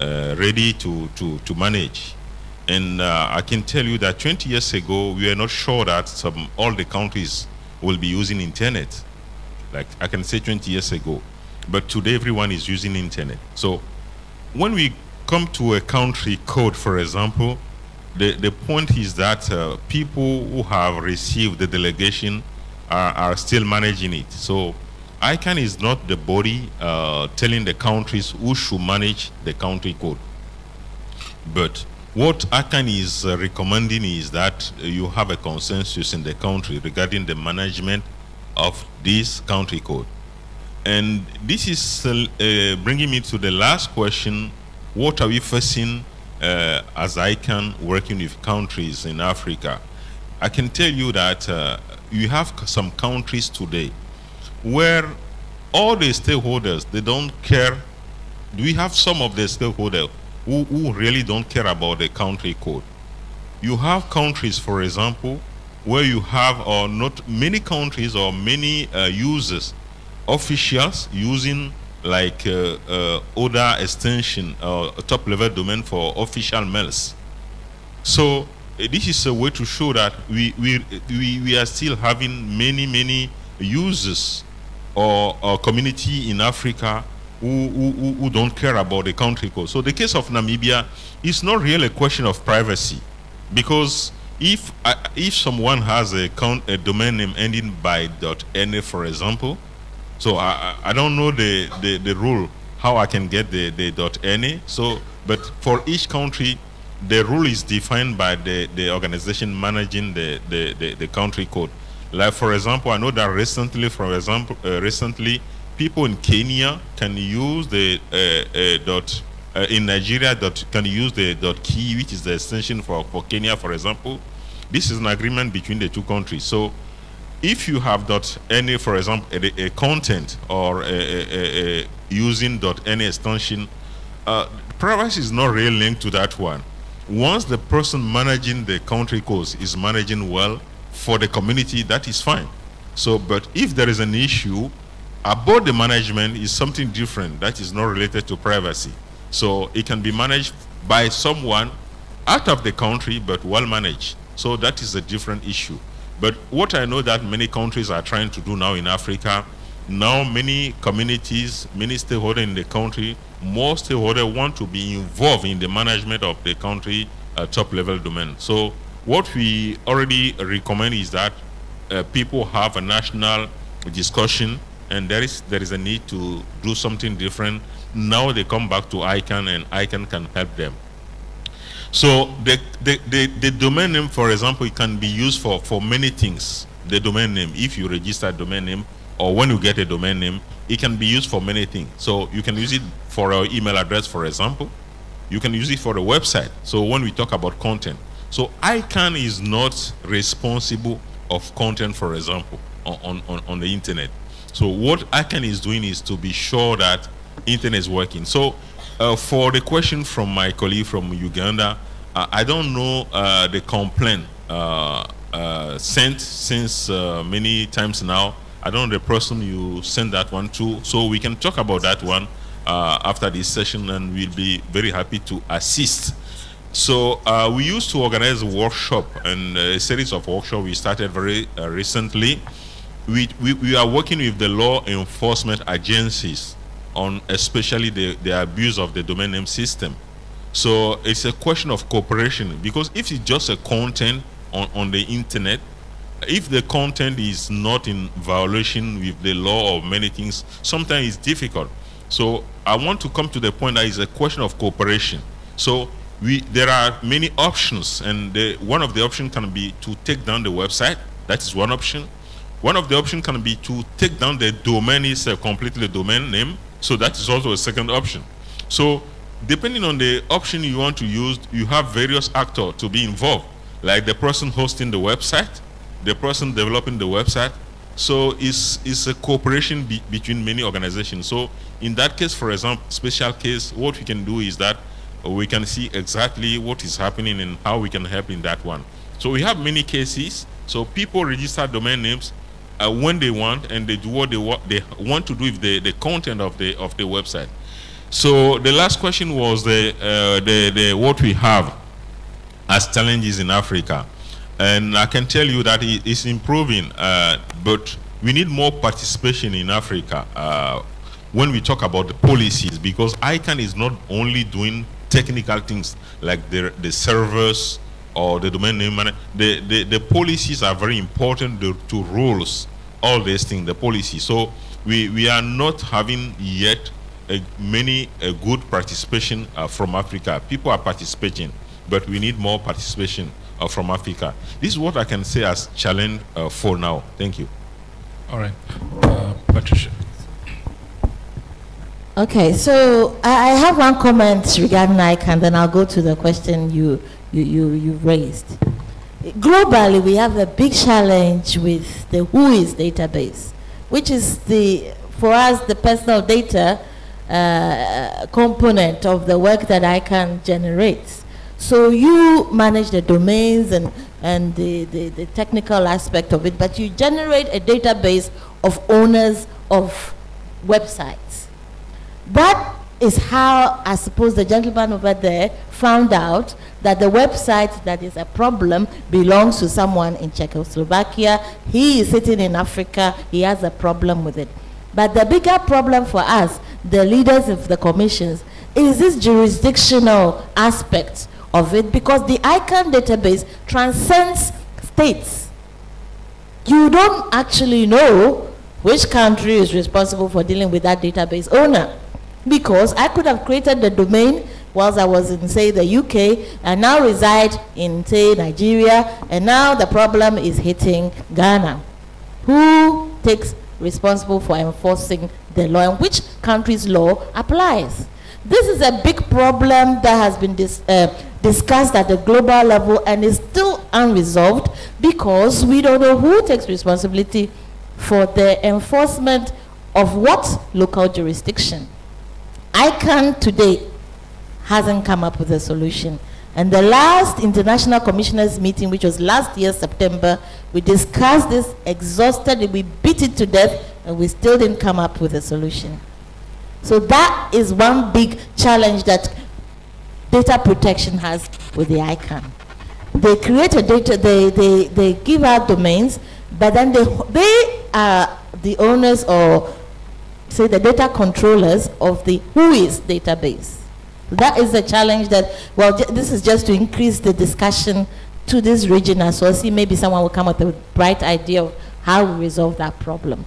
ready to manage. And I can tell you that 20 years ago, we were not sure that all the countries will be using internet. Like I can say 20 years ago. But today, everyone is using internet. So when we come to a country code, for example, the point is that people who have received the delegation are still managing it. So ICANN is not the body telling the countries who should manage the country code. But what ICANN is recommending is that you have a consensus in the country regarding the management of this country code. And this is bringing me to the last question: what are we facing as ICANN working with countries in Africa? I can tell you that you have some countries today where all the stakeholders, they don't care. We have some of the stakeholders who really don't care about the country code. You have countries, for example, where you have, or not many countries or many users, officials using like ODA extension or top-level domain for official mails. So this is a way to show that we are still having many users or community in Africa who don't care about the country code. So the case of Namibia is not really a question of privacy, because if someone has a domain name ending by .na, for example, so I don't know the rule how I can get the .na. So, but for each country, the rule is defined by the organization managing the country code. Like, for example, I know that recently, people in Kenya can use the in Nigeria can use the .key, which is the extension for Kenya, for example. This is an agreement between the two countries. So if you have .na, for example, a content or using .na extension, privacy is not really linked to that one. Once the person managing the country codes is managing well for the community, that is fine. So, but if there is an issue about the management, is something different that is not related to privacy. So it can be managed by someone out of the country, but well managed. So that is a different issue. But what I know that many countries are trying to do now in Africa, now many communities, many stakeholders in the country, more stakeholders want to be involved in the management of the country top-level domain. So what we already recommend is that people have a national discussion, and there is a need to do something different. Now they come back to ICANN, and ICANN can help them. So the domain name, for example, it can be used for many things. The domain name, if you register a domain name, or when you get a domain name, it can be used for many things. So you can use it for our email address, for example. You can use it for a website. So when we talk about content, so ICANN is not responsible of content, for example, on the internet. So what ICANN is doing is to be sure that internet is working. So for the question from my colleague from Uganda, I don't know the complaint sent since many times now. I don't know the person you sent that one to, so we can talk about that one after this session, and we'll be very happy to assist. So we used to organize a workshop, and a series of workshops we started very recently. We are working with the law enforcement agencies on especially the abuse of the domain name system. So it's a question of cooperation, because if it's just a content on the internet, if the content is not in violation with the law or many things, sometimes it's difficult. So I want to come to the point that it's a question of cooperation. So there are many options, and one of the options can be to take down the website. That is one option. One of the options can be to take down the domain itself, completely the domain name. So that is also a second option. So depending on the option you want to use, you have various actors to be involved, like the person hosting the website, the person developing the website. So it's a cooperation between many organizations. So in that case, for example, special case, what we can do is that we can see exactly what is happening and how we can help in that one. So we have many cases. So people register domain names when they want, and they do what they want to do with the content of the website. So the last question was what we have as challenges in Africa. And I can tell you that it's improving, but we need more participation in Africa when we talk about the policies, because ICANN is not only doing technical things like the servers or the domain name. The policies are very important to rules, all these things, the policy. So we are not having yet many good participation from Africa. People are participating, but we need more participation from Africa. This is what I can say as challenge for now. Thank you. All right, Patricia. Okay, so I have one comment regarding ICANN, then I'll go to the question you raised. Globally, we have a big challenge with the WHOIS database, which is for us the personal data component of the work that ICANN generates. So you manage the domains and the technical aspect of it, but you generate a database of owners of websites. That is how, I suppose, the gentleman over there found out that the website that is a problem belongs to someone in Czechoslovakia. He is sitting in Africa. He has a problem with it. But the bigger problem for us, the leaders of the commissions, is this jurisdictional aspect of it, because the ICANN database transcends states. You don't actually know which country is responsible for dealing with that database owner. Because I could have created the domain whilst I was in, say, the UK, and now reside in, say, Nigeria, and now the problem is hitting Ghana. Who takes responsible for enforcing the law, and which country's law applies? This is a big problem that has been discussed at the global level and is still unresolved, because we don't know who takes responsibility for the enforcement of what local jurisdiction. ICANN today hasn't come up with a solution. And the last International Commissioners meeting, which was last year, September, we discussed this exhaustively, we beat it to death, and we still didn't come up with a solution. So that is one big challenge that data protection has with the ICANN. They create a data, they give out domains, but then they are the owners, or say the data controllers of the WHOIS database. That is a challenge that, well, this is just to increase the discussion to this region as well. See, maybe someone will come up with a bright idea of how we resolve that problem.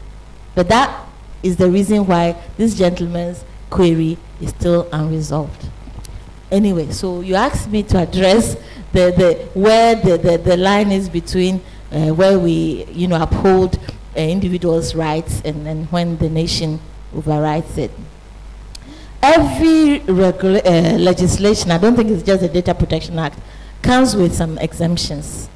But that is the reason why this gentleman's query is still unresolved. Anyway, so you asked me to address where the line is between where we, uphold individuals' rights and when the nation overrides it. Every legislation, I don't think it's just the Data Protection Act, comes with some exemptions.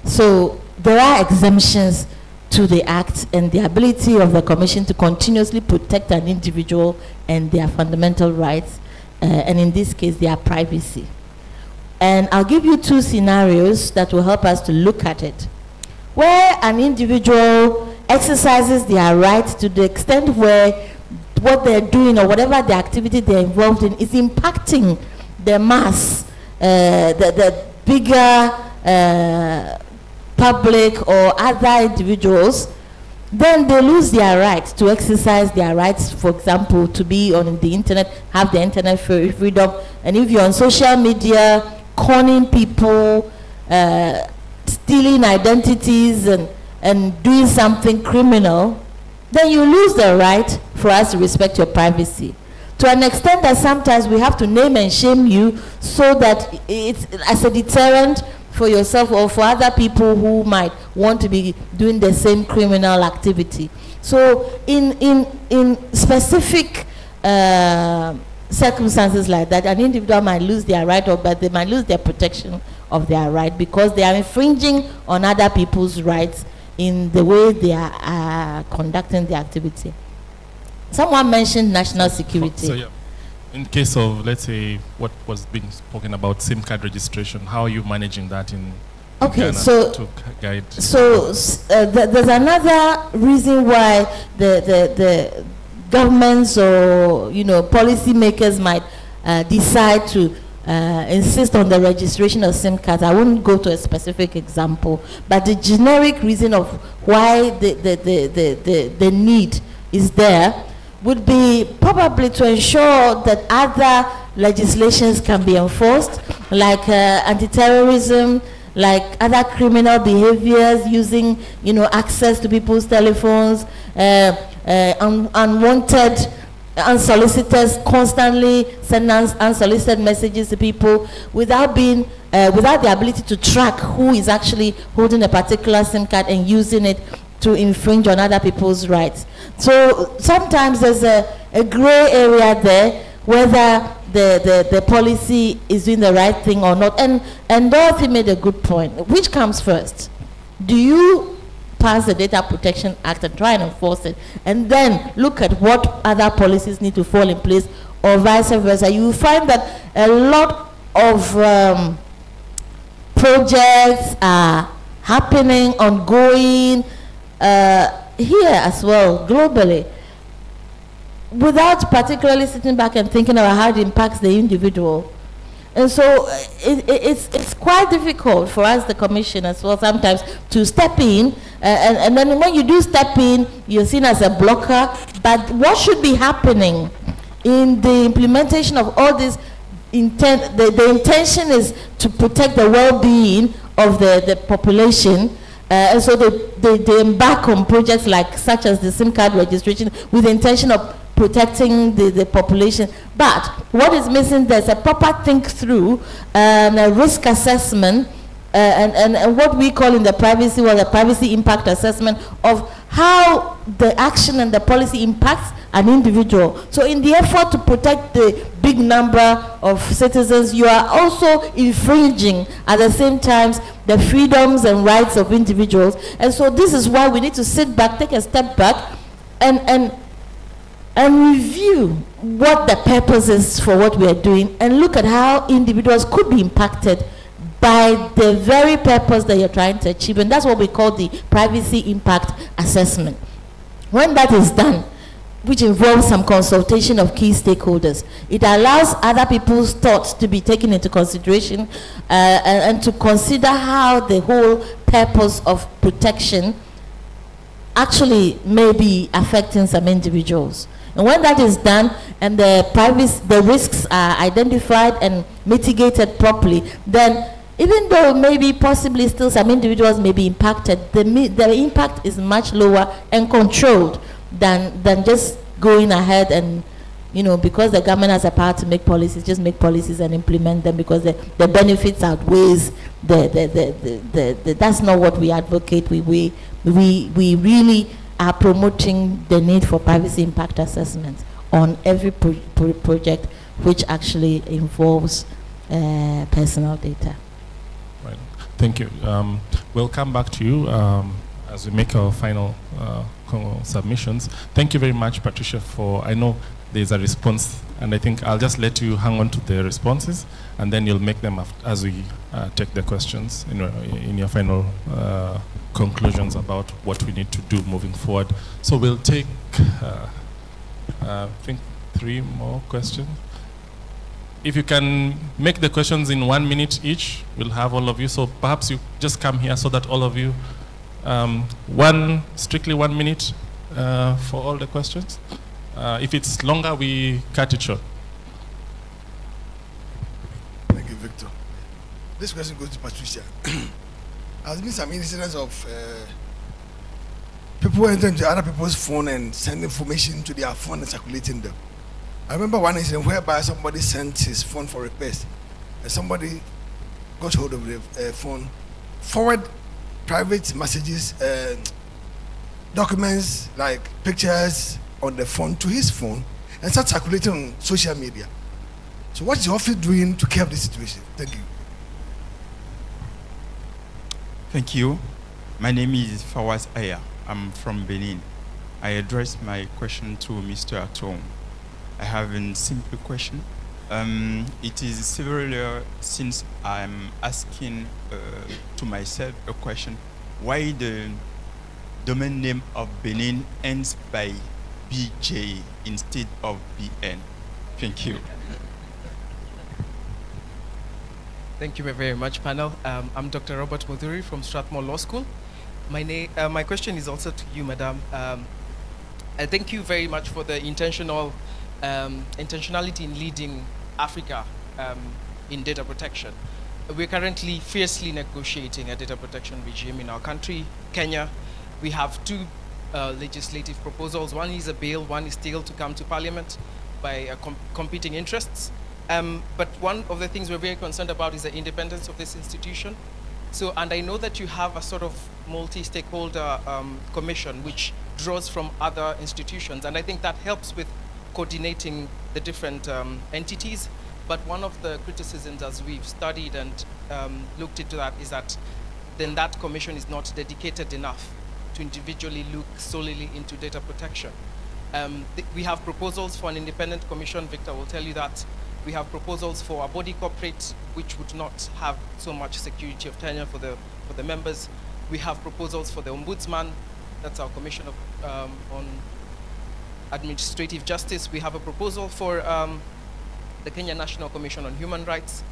So there are exemptions to the act and the ability of the Commission to continuously protect an individual and their fundamental rights, and in this case, their privacy. And I'll give you two scenarios that will help us to look at it. Where an individual exercises their right to the extent where what they're doing or whatever the activity they're involved in is impacting the mass, the bigger public or other individuals, then they lose their right to exercise their rights, for example, to be on the internet, have the internet freedom. And if you're on social media, conning people, stealing identities and doing something criminal, then you lose the right for us to respect your privacy. To an extent that sometimes we have to name and shame you so that it's as a deterrent for yourself or for other people who might want to be doing the same criminal activity. So in specific circumstances like that, an individual might lose their right, but they might lose their protection of their right because they are infringing on other people's rights in the way they are conducting the activity. Someone mentioned national security. So yeah, in case of, let's say, what was being spoken about SIM card registration, how are you managing that in Ghana to guide? So there's another reason why the governments or policy makers might decide to insist on the registration of SIM cards. I wouldn't go to a specific example, but the generic reason of why the need is there would be probably to ensure that other legislations can be enforced, like anti-terrorism, like other criminal behaviors, using, you know, access to people's telephones, unwanted, unsolicited, constantly sending unsolicited messages to people without being, without the ability to track who is actually holding a particular SIM card and using it to infringe on other people's rights. So sometimes there's a gray area there, whether the policy is doing the right thing or not. And Dorothy made a good point. Which comes first? Do you pass the Data Protection Act and try and enforce it, and then look at what other policies need to fall in place, or vice versa? You will find that a lot of projects are happening, ongoing, here as well, globally, without particularly sitting back and thinking about how it impacts the individual. And so it's quite difficult for us, the Commission, as well, sometimes to step in, and then when you do step in, you're seen as a blocker. But what should be happening in the implementation of all this intent? The intention is to protect the well-being of the population. And so they embark on projects like such as the SIM card registration with the intention of protecting the population. But what is missing, there's a proper think through, a risk assessment, and what we call in the privacy world a privacy impact assessment of how the action and the policy impacts an individual. So in the effort to protect the big number of citizens, you are also infringing at the same time the freedoms and rights of individuals. And so this is why we need to sit back, take a step back, and review what the purpose is for what we are doing, and look at how individuals could be impacted by the very purpose that you're trying to achieve. And that's what we call the privacy impact assessment. When that is done, which involves some consultation of key stakeholders, it allows other people's thoughts to be taken into consideration, and to consider how the whole purpose of protection actually may be affecting some individuals. And when that is done and the risks are identified and mitigated properly, then even though maybe possibly still some individuals may be impacted, the impact is much lower and controlled than just going ahead and, you know, because the government has a power to make policies, just make policies and implement them because the benefits outweighs that's not what we advocate. We really are promoting the need for privacy impact assessments on every project which actually involves personal data. Right. Thank you. We'll come back to you as we make our final submissions. Thank you very much, Patricia, for, I know there's a response, and I think I'll just let you hang on to the responses, and then you'll make them as we take the questions in your final conclusions about what we need to do moving forward. So we'll take, I think, 3 more questions. If you can make the questions in 1 minute each, we'll have all of you. So perhaps you just come here so that all of you, strictly 1 minute for all the questions. If it's longer, we cut it short. Thank you, Victor. This question goes to Patricia. Has been some incidents of people entering to other people's phone and sending information to their phone and circulating them. I remember one incident whereby somebody sent his phone for repairs, and somebody got hold of the phone, forward private messages, documents like pictures on the phone to his phone, and start circulating on social media. So what is your office doing to curb this situation? Thank you. Thank you. My name is Fawaz Aya. I'm from Benin. I address my question to Mr. Atom. I have a simple question. It is several years since I'm asking to myself a question, why the domain name of Benin ends by BJ instead of BN? Thank you. Thank you very much, panel. I'm Dr. Robert Muduri from Strathmore Law School. My question is also to you, Madam. I thank you very much for the intentionality in leading Africa in data protection. We're currently fiercely negotiating a data protection regime in our country, Kenya. We have two legislative proposals. One is a bill, one is still to come to Parliament by competing interests. But one of the things we're very concerned about is the independence of this institution. So, and I know that you have a sort of multi-stakeholder commission which draws from other institutions, and I think that helps with coordinating the different entities. But one of the criticisms as we've studied and looked into that is that then that commission is not dedicated enough to individually look solely into data protection. We have proposals for an independent commission. Victor will tell you that. We have proposals for a body corporate, which would not have so much security of tenure for the members. We have proposals for the ombudsman. That's our commission on administrative justice. We have a proposal for the Kenya National Commission on Human Rights.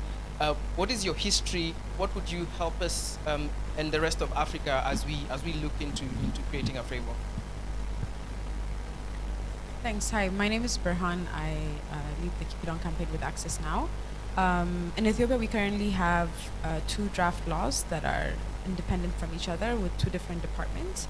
What is your history? What would you help us and the rest of Africa as we look into creating a framework? Thanks. Hi, my name is Berhan. I lead the Keep It On campaign with Access Now. In Ethiopia, we currently have 2 draft laws that are independent from each other with 2 different departments.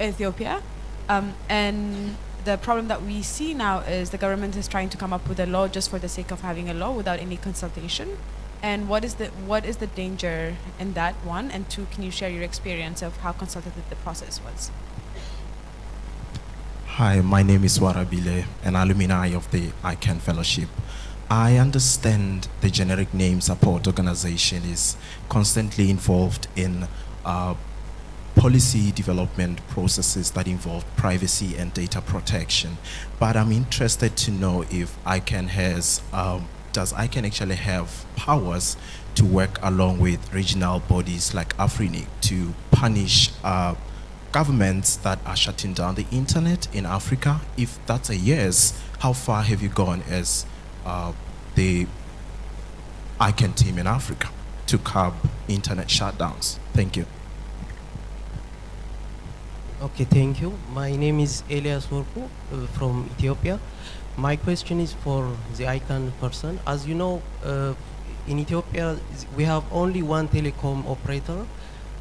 Ethiopia. And the problem that we see now is the government is trying to come up with a law just for the sake of having a law without any consultation. And what is the danger in that, one? And 2, can you share your experience of how consultative the process was? Hi, my name is Warabile, an alumni of the ICANN Fellowship. I understand the generic name support organization is constantly involved in policy development processes that involve privacy and data protection. But I'm interested to know if ICANN has, does ICANN actually have powers to work along with regional bodies like AFRINIC to punish governments that are shutting down the internet in Africa? If that's a yes, how far have you gone as the ICANN team in Africa to curb internet shutdowns? Thank you. Okay, thank you. My name is Elias Worku from Ethiopia. My question is for the ICANN person. As you know, in Ethiopia, we have only one telecom operator,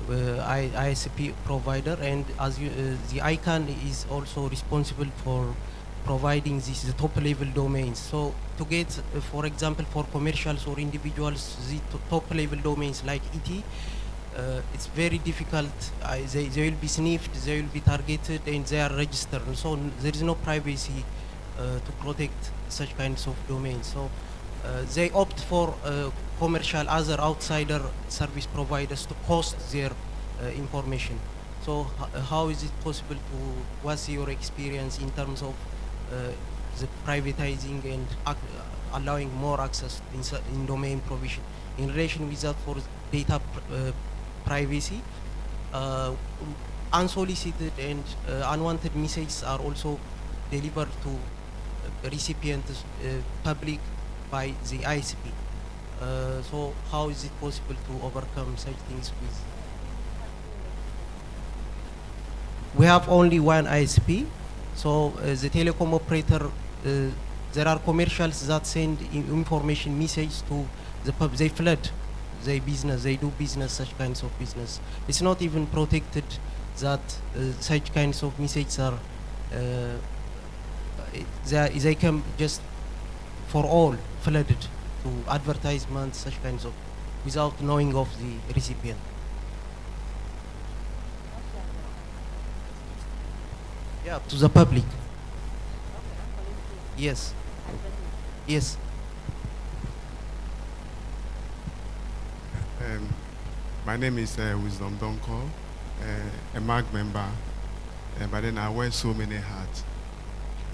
ISP provider, and as you, the ICANN is also responsible for providing the top level domains. So to get, for example, for commercials or individuals, the top level domains like ET, it's very difficult. They will be sniffed, they will be targeted, and they are registered. And so there is no privacy to protect such kinds of domains. So they opt for commercial, other outsider service providers to host their information. So how is it possible to, what's your experience in terms of the privatizing and allowing more access in domain provision? In relation with that, for data privacy, unsolicited and unwanted messages are also delivered to recipients, public, by the ISP. So how is it possible to overcome such things with? We have only one ISP, so the telecom operator, there are commercials that send information message to the pub, they flood their business, they do business, such kinds of business. It's not even protected that such kinds of messages are, they come just for all flooded to advertisements, such kinds of, without knowing of the recipient. Yeah, to the public. Yes. Yes. My name is Wisdom Donko, a MAG member, but then I wear so many hats.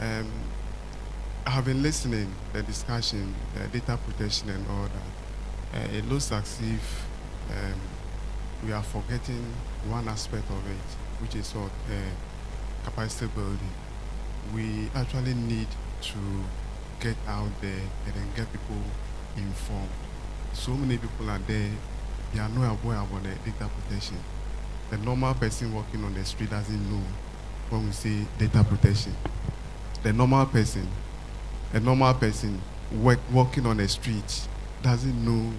I have been listening to the discussion, data protection and all that. It looks as if we are forgetting one aspect of it, which is what capacity building. We actually need to get out there and then get people informed. So many people are there, they are not aware about the data protection. The normal person walking on the street doesn't know when we say data protection. The normal person walking on the street doesn't know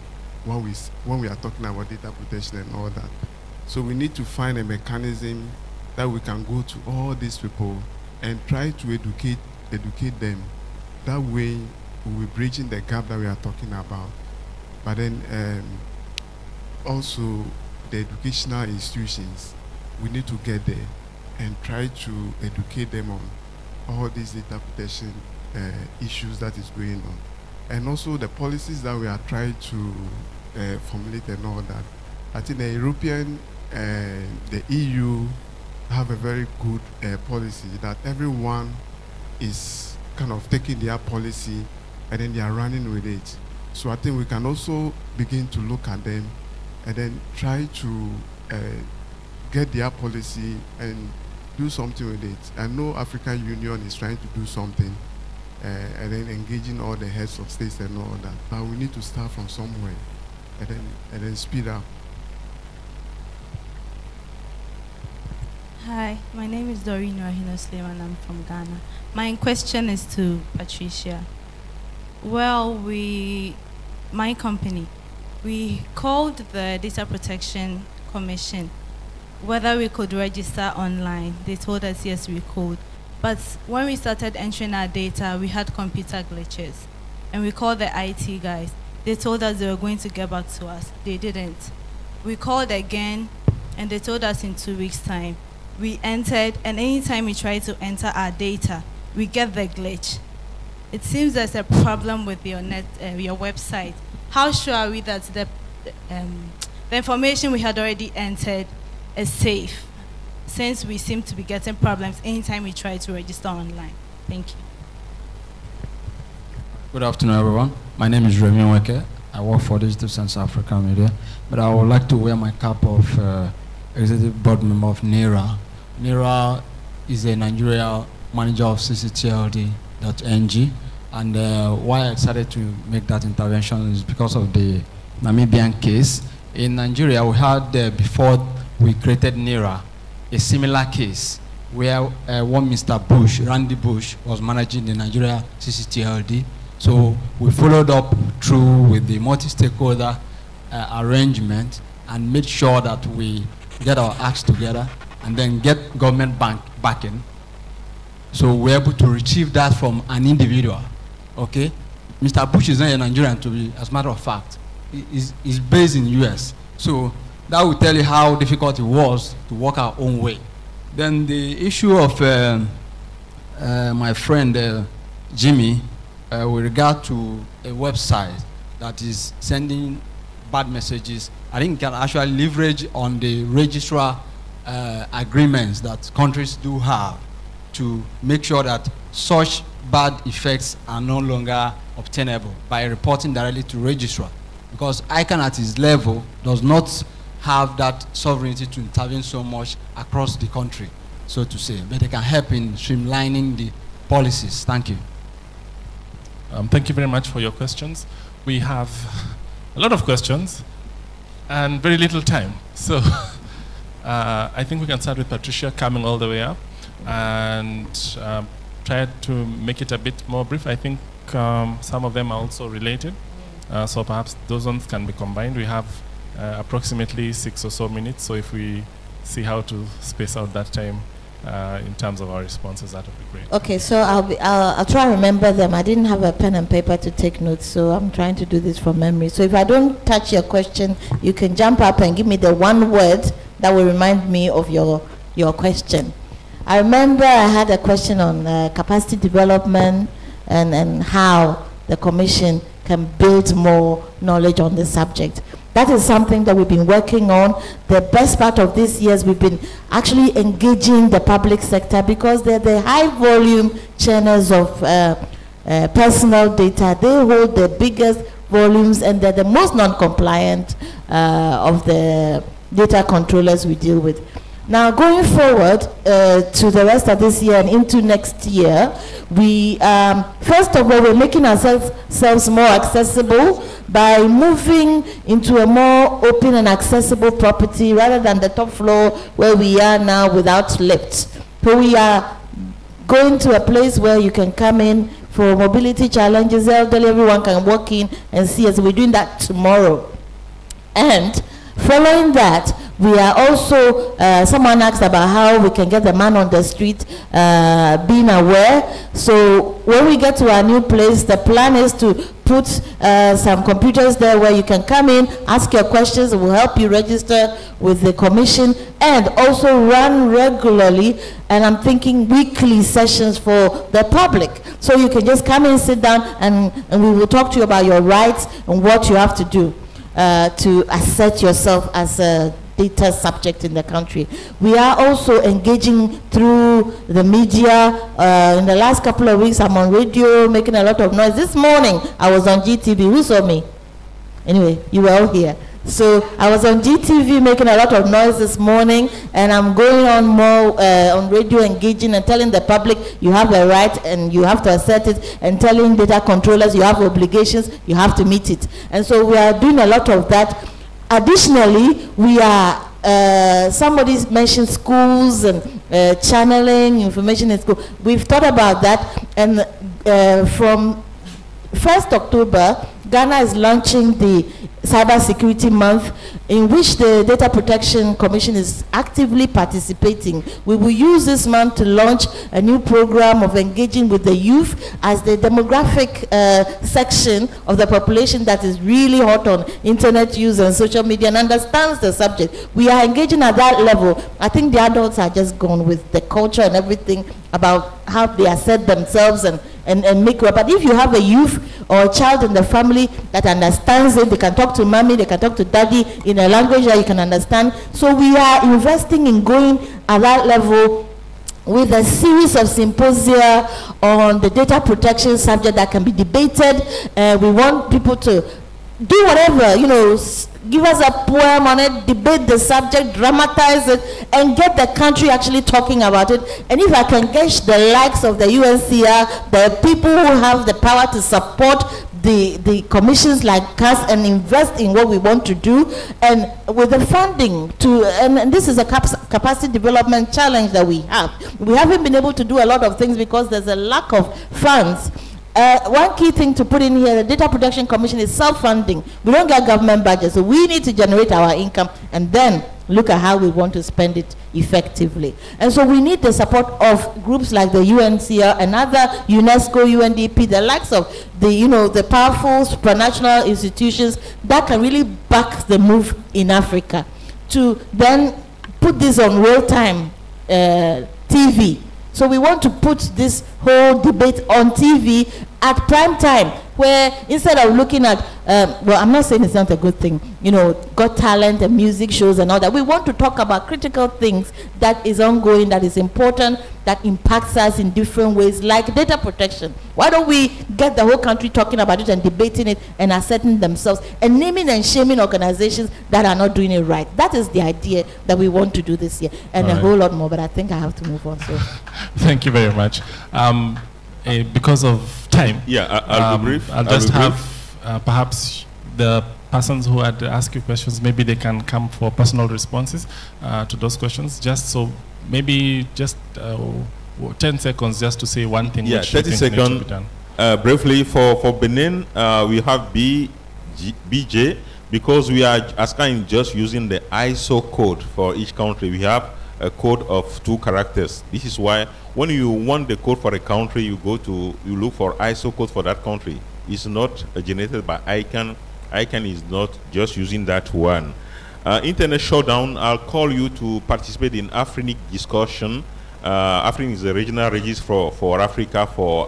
when we are talking about data protection and all that. So we need to find a mechanism that we can go to all these people and try to educate them. That way we'll be bridging the gap that we are talking about. But then also the educational institutions, we need to get there and try to educate them on all these data protection issues that is going on. And also the policies that we are trying to formulate and all that. I think the European, the EU have a very good policy that everyone is kind of taking their policy and then they are running with it. So I think we can also begin to look at them and then try to get their policy and do something with it. I know African Union is trying to do something and then engaging all the heads of states and all that. But we need to start from somewhere and then speed up. Hi, my name is Doreen Rahina Sleman. I'm from Ghana. My question is to Patricia. Well, my company, we called the Data Protection Commission whether we could register online. They told us yes, we could. But when we started entering our data, we had computer glitches. And we called the IT guys. They told us they were going to get back to us. They didn't. We called again, and they told us in 2 weeks' time. We entered, and anytime we try to enter our data, we get the glitch. It seems there's a problem with your your website. How sure are we that the information we had already entered is safe, since we seem to be getting problems anytime we try to register online? Thank you. Good afternoon, everyone. My name is Remy Weke. I work for Digital Sense Africa Media, but I would like to wear my cap of Executive Board Member of NERA. NERA is a Nigeria manager of ccTLD.ng, and why I decided to make that intervention is because of the Namibian case. In Nigeria, we had, before we created NERA, a similar case where one Mr. Bush, Randy Bush, was managing the Nigeria ccTLD. So we followed up through with the multi-stakeholder arrangement and made sure that we get our acts together and then get government backing. So we're able to retrieve that from an individual, okay? Mr. Bush is not a Nigerian, to be, as a matter of fact. He's based in the US. So that will tell you how difficult it was to walk our own way. Then the issue of my friend Jimmy, with regard to a website that is sending bad messages, I think can actually leverage on the registrar agreements that countries do have to make sure that such bad effects are no longer obtainable by reporting directly to registrar. Because ICANN at its level does not have that sovereignty to intervene so much across the country, so to say. But they can help in streamlining the policies. Thank you. Thank you very much for your questions. We have a lot of questions and very little time. So I think we can start with Patricia coming all the way up and try to make it a bit more brief. I think some of them are also related. So perhaps those ones can be combined. We have approximately 6 or so minutes. So if we see how to space out that time in terms of our responses, that would be great. Okay, so I'll try to remember them. I didn't have a pen and paper to take notes, so I'm trying to do this from memory. So if I don't touch your question, you can jump up and give me the one word that will remind me of your question. I remember I had a question on capacity development and how the Commission can build more knowledge on this subject. That is something that we've been working on. The best part of this year is we've been actually engaging the public sector, because they're the high volume channels of personal data. They hold the biggest volumes and they're the most non-compliant of the data controllers we deal with. Now, going forward to the rest of this year and into next year, we, first of all, we're making ourselves more accessible by moving into a more open and accessible property rather than the top floor where we are now without lifts. So we are going to a place where you can come in for mobility challenges, elderly, everyone can walk in and see us. We're doing that tomorrow. And following that, we are also, someone asked about how we can get the man on the street being aware. So when we get to our new place, the plan is to put some computers there where you can come in, ask your questions, we'll help you register with the commission, and also run regularly, and I'm thinking weekly sessions for the public. So you can just come in, sit down, and we will talk to you about your rights and what you have to do to assert yourself as a data subject in the country. We are also engaging through the media. In the last couple of weeks, I'm on radio making a lot of noise. This morning, I was on GTV. Who saw me? Anyway, you were all here. So I was on GTV making a lot of noise this morning, and I'm going on more on radio, engaging and telling the public you have a right and you have to assert it, and telling data controllers you have obligations, you have to meet it. And so we are doing a lot of that. Additionally, we are, somebody mentioned schools and channeling information in school. We've thought about that, and from 1st October, Ghana is launching the Cyber Security Month, in which the Data Protection Commission is actively participating. We will use this month to launch a new program of engaging with the youth as the demographic section of the population that is really hot on internet use and social media and understands the subject. We are engaging at that level. I think the adults are just gone with the culture and everything about how they assert themselves and make up. But if you have a youth or a child in the family that understands it, they can talk to mommy, they can talk to daddy in a language that you can understand. So we are investing in going at that level with a series of symposia on the data protection subject that can be debated. We want people to do whatever, you know, give us a poem on it, debate the subject, dramatize it, and get the country actually talking about it. And if I can get the likes of the UNCR, the people who have the power to support the commissions like us and invest in what we want to do, and with the funding to, and this is a capacity development challenge that we have. We haven't been able to do a lot of things because there's a lack of funds. One key thing to put in here, the Data Protection Commission is self-funding. We don't get government budget, so we need to generate our income and then look at how we want to spend it effectively. And so we need the support of groups like the UNCR and other UNESCO, UNDP, the likes of the, you know, the powerful supranational institutions that can really back the move in Africa to then put this on real-time TV. So we want to put this whole debate on TV at prime time, where instead of looking at, well, I'm not saying it's not a good thing, you know, Got Talent and music shows and all that. We want to talk about critical things that is ongoing, that is important, that impacts us in different ways, like data protection. Why don't we get the whole country talking about it and debating it and asserting themselves and naming and shaming organizations that are not doing it right? That is the idea that we want to do this year, and a whole lot more, but I think I have to move on. So. Thank you very much. Because of time, I'll be brief. I'll just have perhaps the persons who had asked you questions, maybe they can come for personal responses to those questions. Just so maybe just 10 seconds just to say one thing. Which 30 seconds. Briefly, for Benin, we have BJ, because we are asking just using the ISO code for each country. We have a code of 2 characters. This is why when you want the code for a country, you look for ISO code for that country. It's not generated by ICANN. ICANN is not just using that one. Internet showdown, I'll call you to participate in Afrinic discussion. Afrinic is a regional register for Africa for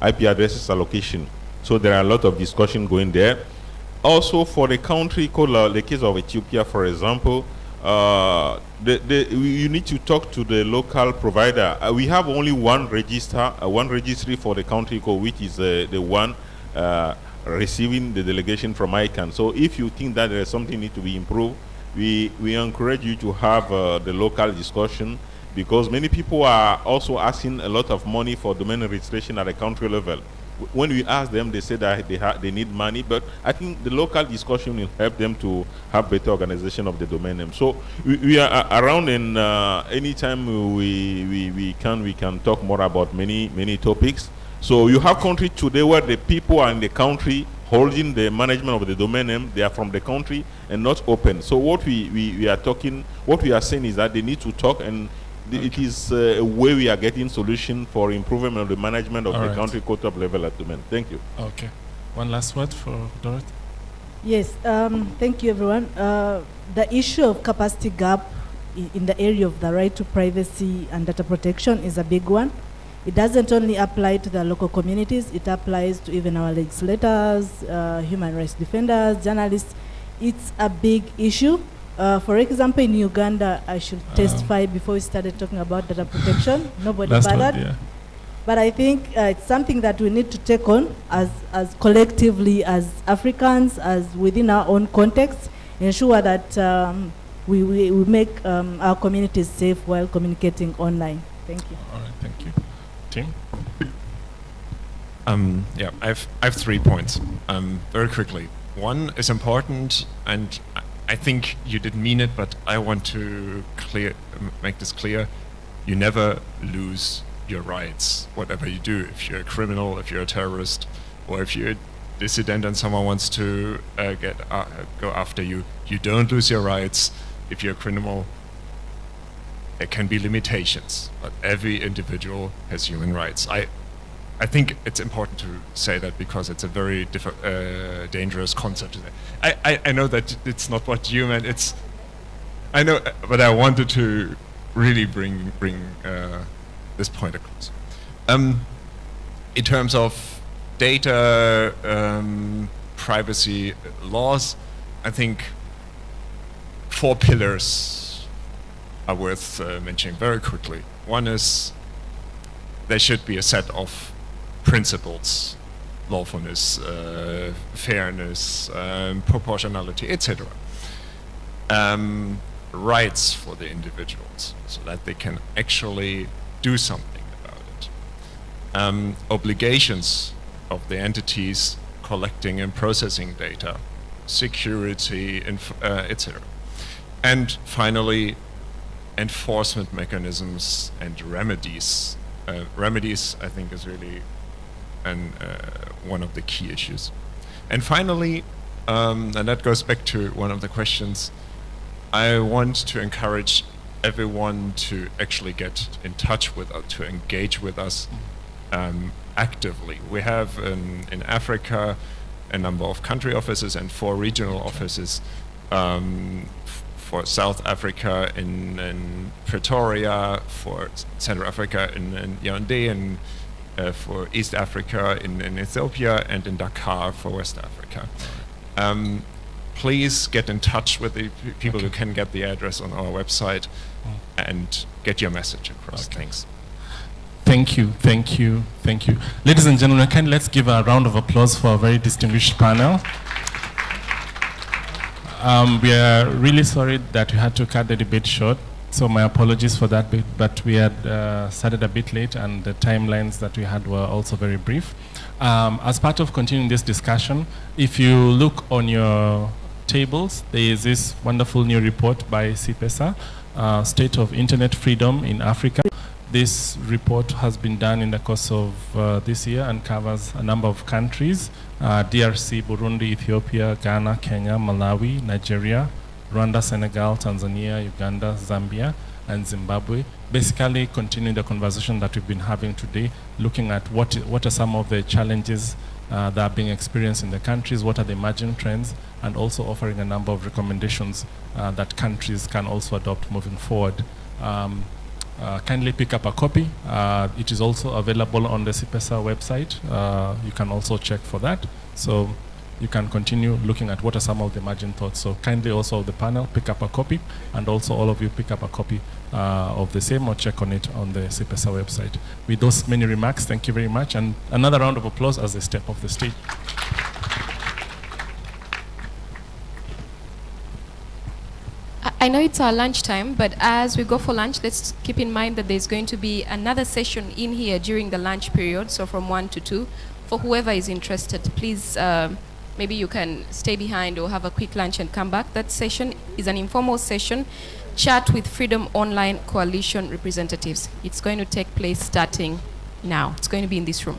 IP addresses allocation. So there are a lot of discussion going there. Also for the country called the case of Ethiopia, for example, you need to talk to the local provider. We have only one register, one registry for the country code, which is the one receiving the delegation from ICANN. So if you think that there is something need to be improved, we encourage you to have the local discussion, because many people are also asking a lot of money for domain registration at the country level. When we ask them, they say that they need money, but I think the local discussion will help them to have better organization of the domain name. So we are around, and anytime we can talk more about many topics. So you have countries today where the people are in the country holding the management of the domain name, they are from the country and not open. So what we are talking, what we are saying is that they need to talk, and it is a way we are getting solution for improvement of the management of the country code top level at domain. Thank you. Okay. One last word for Dorothy. Yes, thank you everyone. The issue of capacity gap in the area of the right to privacy and data protection is a big one. It doesn't only apply to the local communities, it applies to even our legislators, human rights defenders, journalists. It's a big issue. For example, in Uganda, I should testify before we started talking about data protection. Nobody bothered. Yeah. But I think it's something that we need to take on as collectively, as Africans, as within our own context, ensure that we make our communities safe while communicating online. Thank you. All right, thank you. Tim? Yeah, I have 3 points, very quickly. One is important, and I think you didn't mean it, but I want to make this clear. You never lose your rights, whatever you do. If you're a criminal, if you're a terrorist, or if you're a dissident and someone wants to go after you, you don't lose your rights. If you're a criminal, there can be limitations, but every individual has human rights. I think it's important to say that because it's a very dangerous concept. I know that it's not what you meant. I know, but I wanted to really bring this point across. In terms of data privacy laws, I think 4 pillars are worth mentioning very quickly. One is there should be a set of principles: lawfulness, fairness, proportionality, etc. Rights for the individuals, so that they can actually do something about it. Obligations of the entities collecting and processing data, security, etc. And finally, enforcement mechanisms and remedies. Remedies, I think, is really one of the key issues. And finally, and that goes back to one of the questions, I want to encourage everyone to actually get in touch with us, to engage with us actively. We have in Africa a number of country offices and 4 regional offices. For South Africa in Pretoria, for Central Africa in Yaoundé, and for East Africa in Ethiopia, and in Dakar for West Africa. Please get in touch with the people who can get the address on our website and get your message across. Thanks. Thank you, thank you, thank you. Ladies and gentlemen, let's give a round of applause for a very distinguished panel. We are really sorry that we had to cut the debate short, so my apologies for that, but we had started a bit late and the timelines that we had were also very brief. As part of continuing this discussion, if you look on your tables, there is this wonderful new report by CIPESA, State of Internet Freedom in Africa. This report has been done in the course of this year and covers a number of countries: DRC, Burundi, Ethiopia, Ghana, Kenya, Malawi, Nigeria, Rwanda, Senegal, Tanzania, Uganda, Zambia, and Zimbabwe. Basically continuing the conversation that we've been having today, looking at what are some of the challenges that are being experienced in the countries, what are the emerging trends, and also offering a number of recommendations that countries can also adopt moving forward. Kindly pick up a copy. It is also available on the CIPESA website. You can also check for that. So you can continue looking at what are some of the emerging thoughts. So kindly also the panel pick up a copy, and also all of you pick up a copy of the same or check on it on the CIPESA website. With those many remarks, thank you very much, and another round of applause as they step off the stage. I know it's our lunchtime, but as we go for lunch, let's keep in mind that there's going to be another session in here during the lunch period, so from 1 to 2. For whoever is interested, please, maybe you can stay behind or have a quick lunch and come back. That session is an informal session, chat with Freedom Online Coalition representatives. It's going to take place starting now. It's going to be in this room.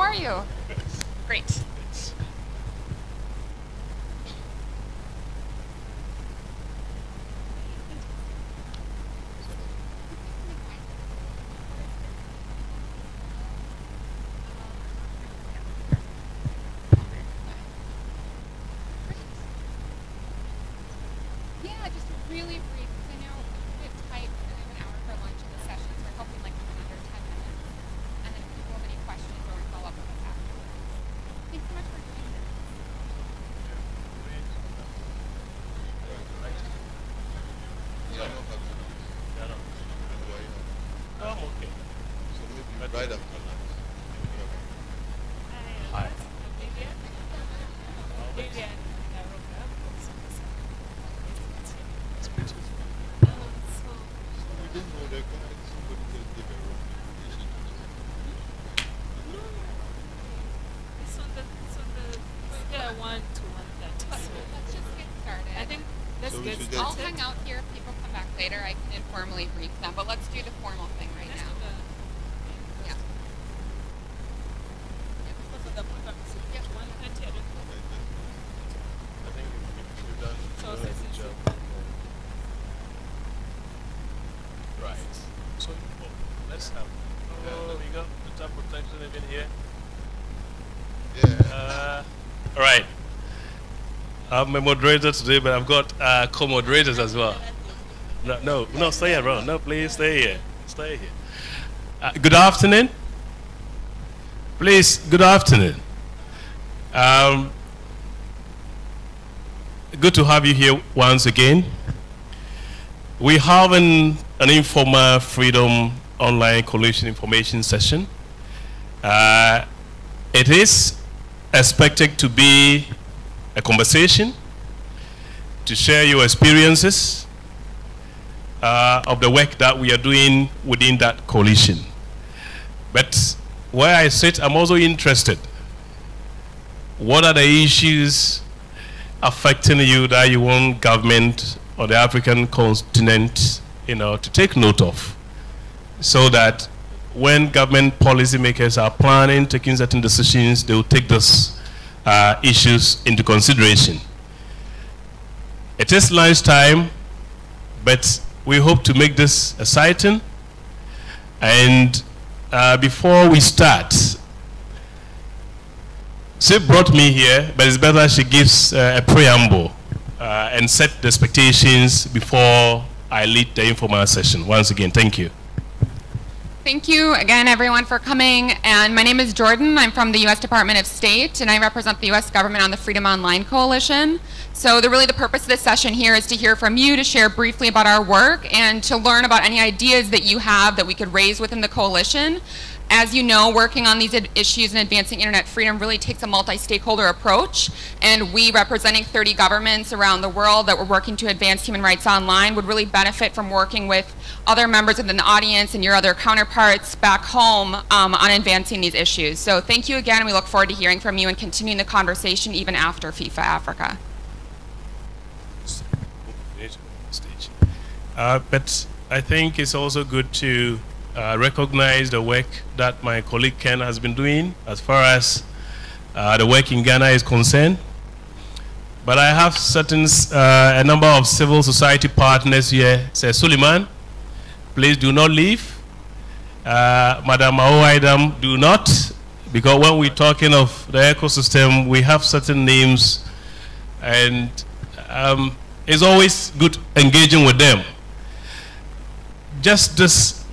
are you? Great. Yeah, just really brief, because I know it's a bit tight, and I have an hour for lunch in the session, so we're hoping like under 10 minutes. And then if people have any questions, or follow up with us afterwards. Thanks so much for doing this. I'm okay. So maybe right after lunch. Hi. I'll hang out here if people come back later. I can informally brief them, but let's do the formal thing right now. Yeah. Right. So let's have. There we go. Data protection even here. Yeah. All right. I'm a moderator today, but I've got co-moderators as well. No, stay here, bro. No, please stay here. Stay here. Good afternoon. Please, good afternoon. Good to have you here once again. We have an informal Freedom Online Coalition information session. It is expected to be a conversation to share your experiences of the work that we are doing within that coalition. But where I sit, I'm also interested. What are the issues affecting you that you want government or the African continent, to take note of, so that when government policymakers are planning, taking certain decisions, they will take those issues into consideration. It is lunchtime, but we hope to make this exciting. And before we start, she brought me here, but it's better she gives a preamble and set the expectations before I lead the informal session. Once again, thank you. Thank you again, everyone, for coming. And my name is Jordan. I'm from the U.S. Department of State, and I represent the U.S. government on the Freedom Online Coalition. So the purpose of this session here is to hear from you, to share briefly about our work, and to learn about any ideas that you have that we could raise within the coalition. As you know, working on these issues and advancing internet freedom really takes a multi-stakeholder approach, and we, representing 30 governments around the world that we're working to advance human rights online, would really benefit from working with other members within the audience and your other counterparts back home on advancing these issues. So thank you again, and we look forward to hearing from you and continuing the conversation even after FIFA Africa. But I think it's also good to recognize the work that my colleague Ken has been doing as far as the work in Ghana is concerned. But I have a number of civil society partners here. Sir Suleiman, please do not leave. Madam Aoidam, do not, because when we're talking of the ecosystem, we have certain names, and it's always good engaging with them. Just this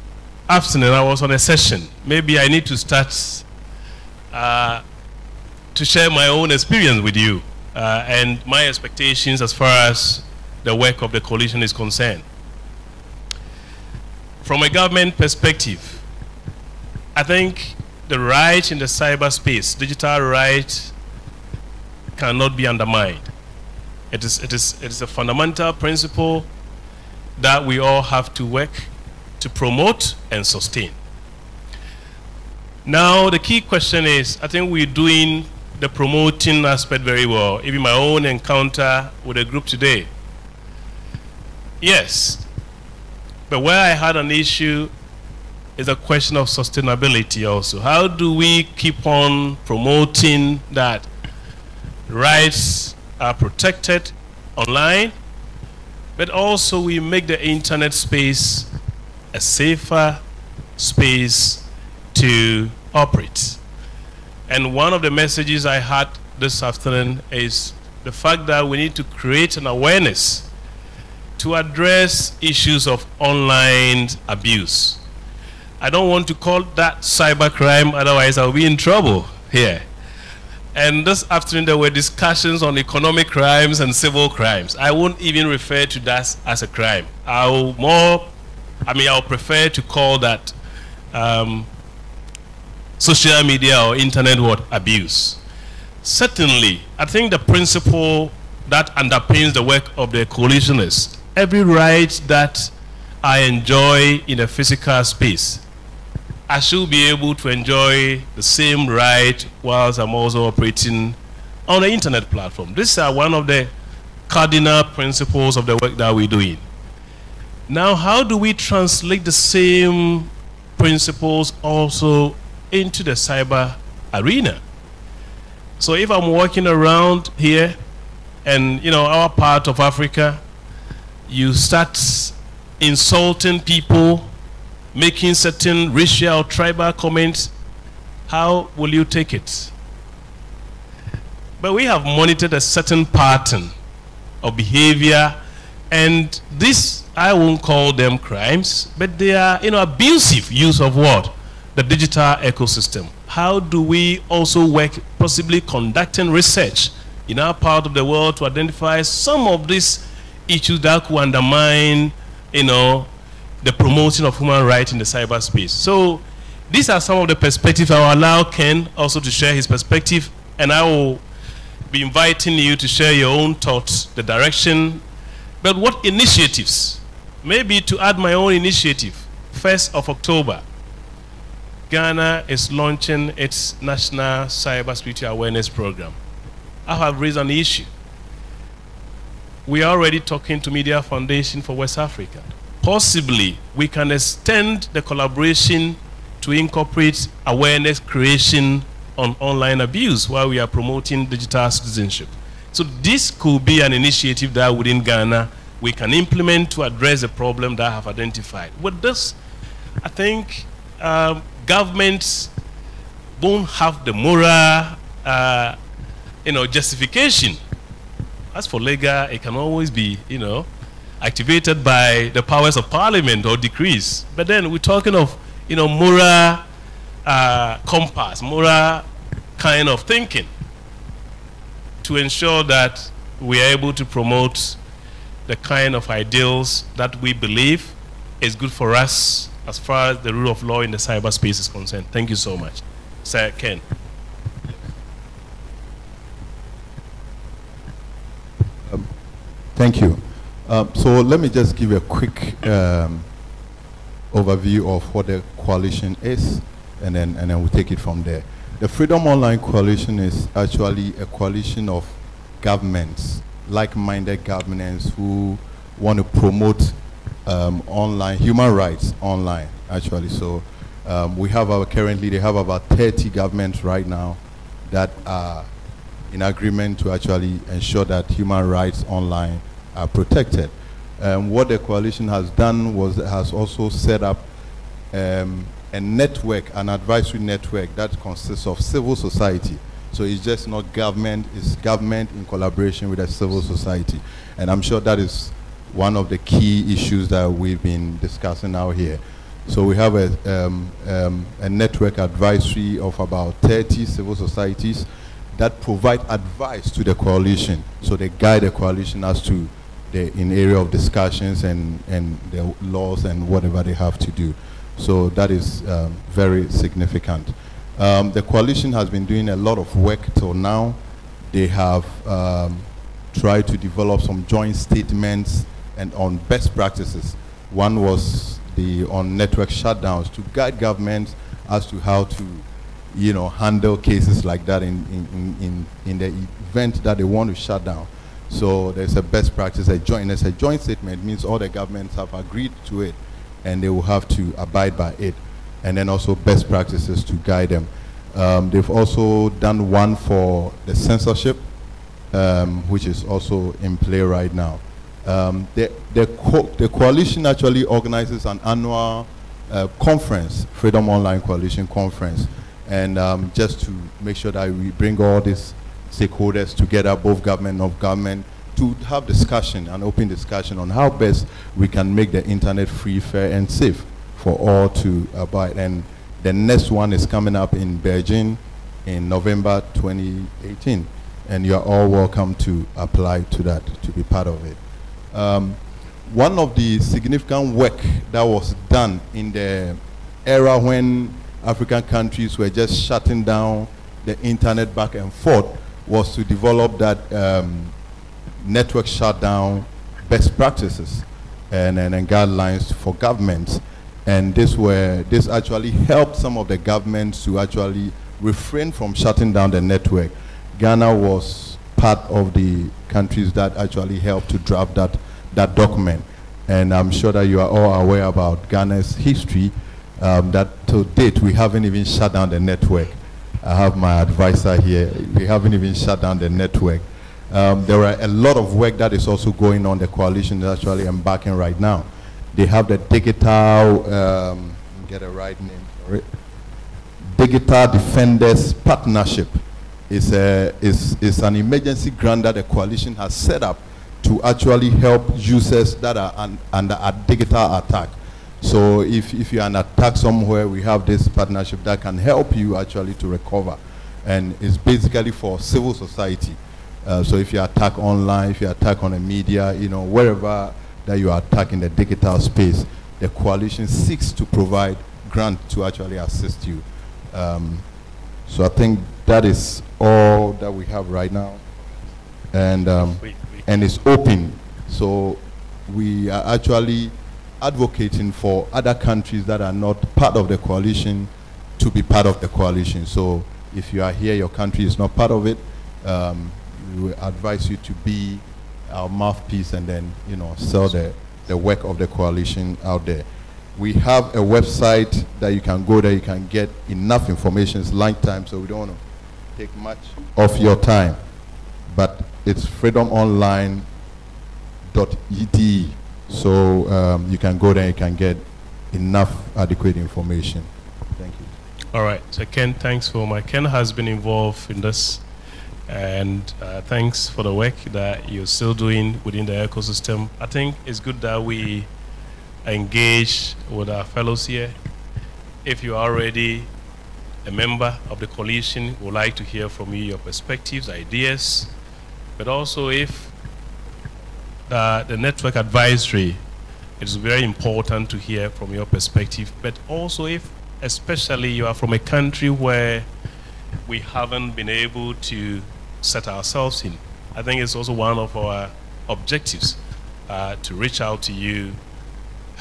afternoon, I was on a session. Maybe I need to start to share my own experience with you and my expectations as far as the work of the coalition is concerned. From a government perspective, I think the right in the cyberspace, digital right, cannot be undermined. It is a fundamental principle that we all have to work to promote and sustain. Now, the key question is, I think we're doing the promoting aspect very well. Even my own encounter with a group today. Yes, but where I had an issue is a question of sustainability also. How do we keep on promoting that rights are protected online, but also we make the internet space a safer space to operate? And one of the messages I had this afternoon is the fact that we need to create an awareness to address issues of online abuse. I don't want to call that cybercrime, otherwise I'll be in trouble here. And this afternoon there were discussions on economic crimes and civil crimes. I won't even refer to that as a crime. I'll prefer to call that social media or internet abuse. Certainly, I think the principle that underpins the work of the coalition is every right that I enjoy in a physical space, I should be able to enjoy the same right whilst I'm also operating on the internet platform. These are one of the cardinal principles of the work that we're doing. Now, how do we translate the same principles also into the cyber arena? So if I'm walking around here and, our part of Africa, you start insulting people, making certain racial or tribal comments, how will you take it? But we have monitored a certain pattern of behavior, and this, I won't call them crimes, but they are, abusive use of what? The digital ecosystem. How do we also work, possibly conducting research in our part of the world to identify some of these issues that could undermine, the promotion of human rights in the cyberspace? So these are some of the perspectives. I will allow Ken also to share his perspective, and I will be inviting you to share your own thoughts, the direction, but what initiatives, maybe to add my own initiative, 1st of October, Ghana is launching its National Cybersecurity Awareness Program. I have raised an issue. We are already talking to Media Foundation for West Africa. Possibly, we can extend the collaboration to incorporate awareness creation on online abuse while we are promoting digital citizenship. So this could be an initiative that within Ghana we can implement to address the problem that I have identified. With this, I think governments won't have the moral, justification. As for legal, it can always be, activated by the powers of parliament or decrees. But then we're talking of, moral compass, moral kind of thinking to ensure that we are able to promote the kind of ideals that we believe is good for us as far as the rule of law in the cyberspace is concerned. Thank you so much. Sir Ken. Thank you. So let me just give a quick overview of what the coalition is, and then we'll take it from there. The Freedom Online Coalition is actually a coalition of governments, like-minded governments who want to promote online human rights online, actually. So we have currently they have about 30 governments right now that are in agreement to actually ensure that human rights online are protected. What the coalition has done was it has also set up a network, an advisory network that consists of civil society. So it's just not government, it's government in collaboration with the civil society. And I'm sure that is one of the key issues that we've been discussing out here. So we have a network advisory of about 30 civil societies that provide advice to the coalition. So they guide the coalition as to in area of discussions and the laws and whatever they have to do. So that is very significant. The coalition has been doing a lot of work till now. They have tried to develop some joint statements and on best practices. One was on network shutdowns to guide governments as to how to handle cases like that in the event that they want to shut down. So there's a best practice, a joint statement means all the governments have agreed to it and they will have to abide by it. and then also best practices to guide them. They've also done one for the censorship, which is also in play right now. The coalition actually organizes an annual conference, Freedom Online Coalition Conference, and just to make sure that we bring all these stakeholders together, both government and non-government, to have discussion, an open discussion on how best we can make the internet free, fair, and safe for all to abide. And the next one is coming up in Beijing in November 2018, and you are all welcome to apply to that, to be part of it. One of the significant work that was done in the era when African countries were just shutting down the internet back and forth was to develop that network shutdown best practices and guidelines for governments. And this actually helped some of the governments to actually refrain from shutting down the network. Ghana was part of the countries that actually helped to draft that document. And I'm sure that you are all aware about Ghana's history, that to date we haven't even shut down the network. I have my advisor here. We haven't even shut down the network. There are a lot of work that is also going on. The coalition is actually embarking right now. They have the digital, get a right name for it, Digital Defenders Partnership. It's an emergency grant that the coalition has set up to actually help users that are under a digital attack. So if you're an attack somewhere, we have this partnership that can help you actually to recover. And it's basically for civil society. So if you attack online, if you attack on the media, you know, wherever that you are attacking the digital space, the coalition seeks to provide grant to actually assist you. So I think that is all that we have right now. And it's open. So we are actually advocating for other countries that are not part of the coalition to be part of the coalition. So if you are here, your country is not part of it, we will advise you to be our mouthpiece and then, you know, sell the work of the coalition out there. We have a website that you can go there, you can get enough information. It's lunchtime, so we don't want to take much of your time. But it's freedomonline.ed. So you can go there, you can get enough adequate information. Thank you. All right, so Ken, thanks for Ken has been involved in this, and thanks for the work that you're still doing within the ecosystem. I think it's good that we engage with our fellows here. If you're already a member of the coalition, we'd like to hear from you, your perspectives, ideas, but also if the network advisory, it's very important to hear from your perspective, but also if especially you are from a country where we haven't been able to set ourselves in. I think it's also one of our objectives to reach out to you,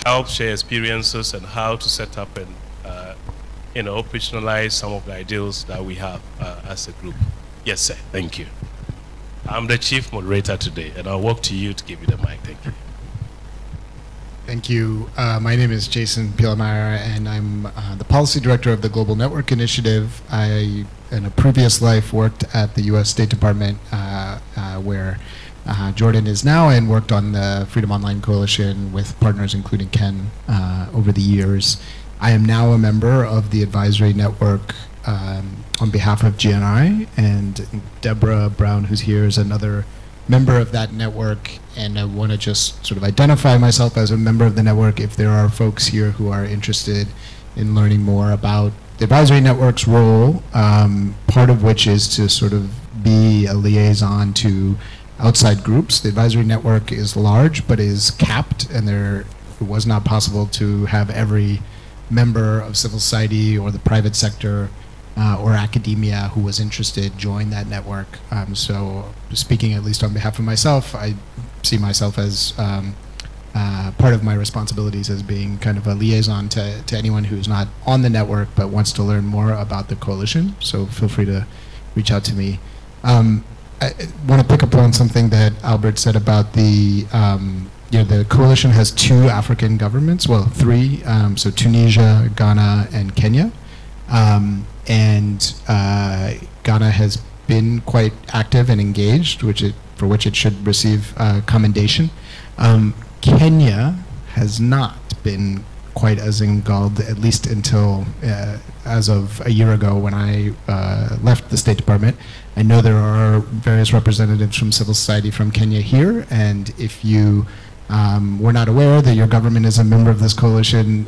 help share experiences and how to set up and operationalize some of the ideals that we have as a group. Yes, sir. Thank you. I'm the chief moderator today, and I'll walk to you to give you the mic. Thank you. Thank you. My name is Jason Pielmeyer, and I'm the policy director of the Global Network Initiative. I, in a previous life, worked at the U.S. State Department, where Jordan is now, and worked on the Freedom Online Coalition with partners including Ken over the years. I am now a member of the advisory network on behalf of GNI, and Deborah Brown, who's here, is another member of that network, and I want to just sort of identify myself as a member of the network if there are folks here who are interested in learning more about the advisory network's role, part of which is to sort of be a liaison to outside groups. The advisory network is large but is capped, and it was not possible to have every member of civil society or the private sector or academia who was interested join that network. So speaking at least on behalf of myself, I see myself as part of my responsibilities as being kind of a liaison to anyone who's not on the network but wants to learn more about the coalition. So feel free to reach out to me. I want to pick up on something that Albert said about the yeah, the coalition has 2 African governments, well, 3, so Tunisia, Ghana, and Kenya. Ghana has been quite active and engaged, for which it should receive commendation. Kenya has not been quite as involved, at least until as of a year ago when I left the State Department. I know there are various representatives from civil society from Kenya here, and if you were not aware that your government is a member of this coalition,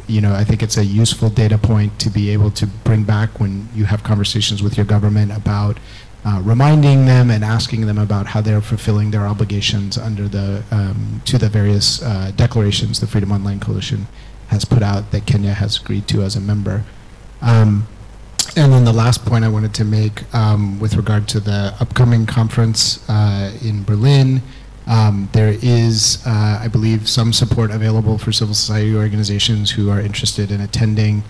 you know, I think it's a useful data point to be able to bring back when you have conversations with your government about reminding them and asking them about how they're fulfilling their obligations under the to the various declarations the Freedom Online Coalition has put out that Kenya has agreed to as a member. And then the last point I wanted to make with regard to the upcoming conference in Berlin, there is, I believe, some support available for civil society organizations who are interested in attending.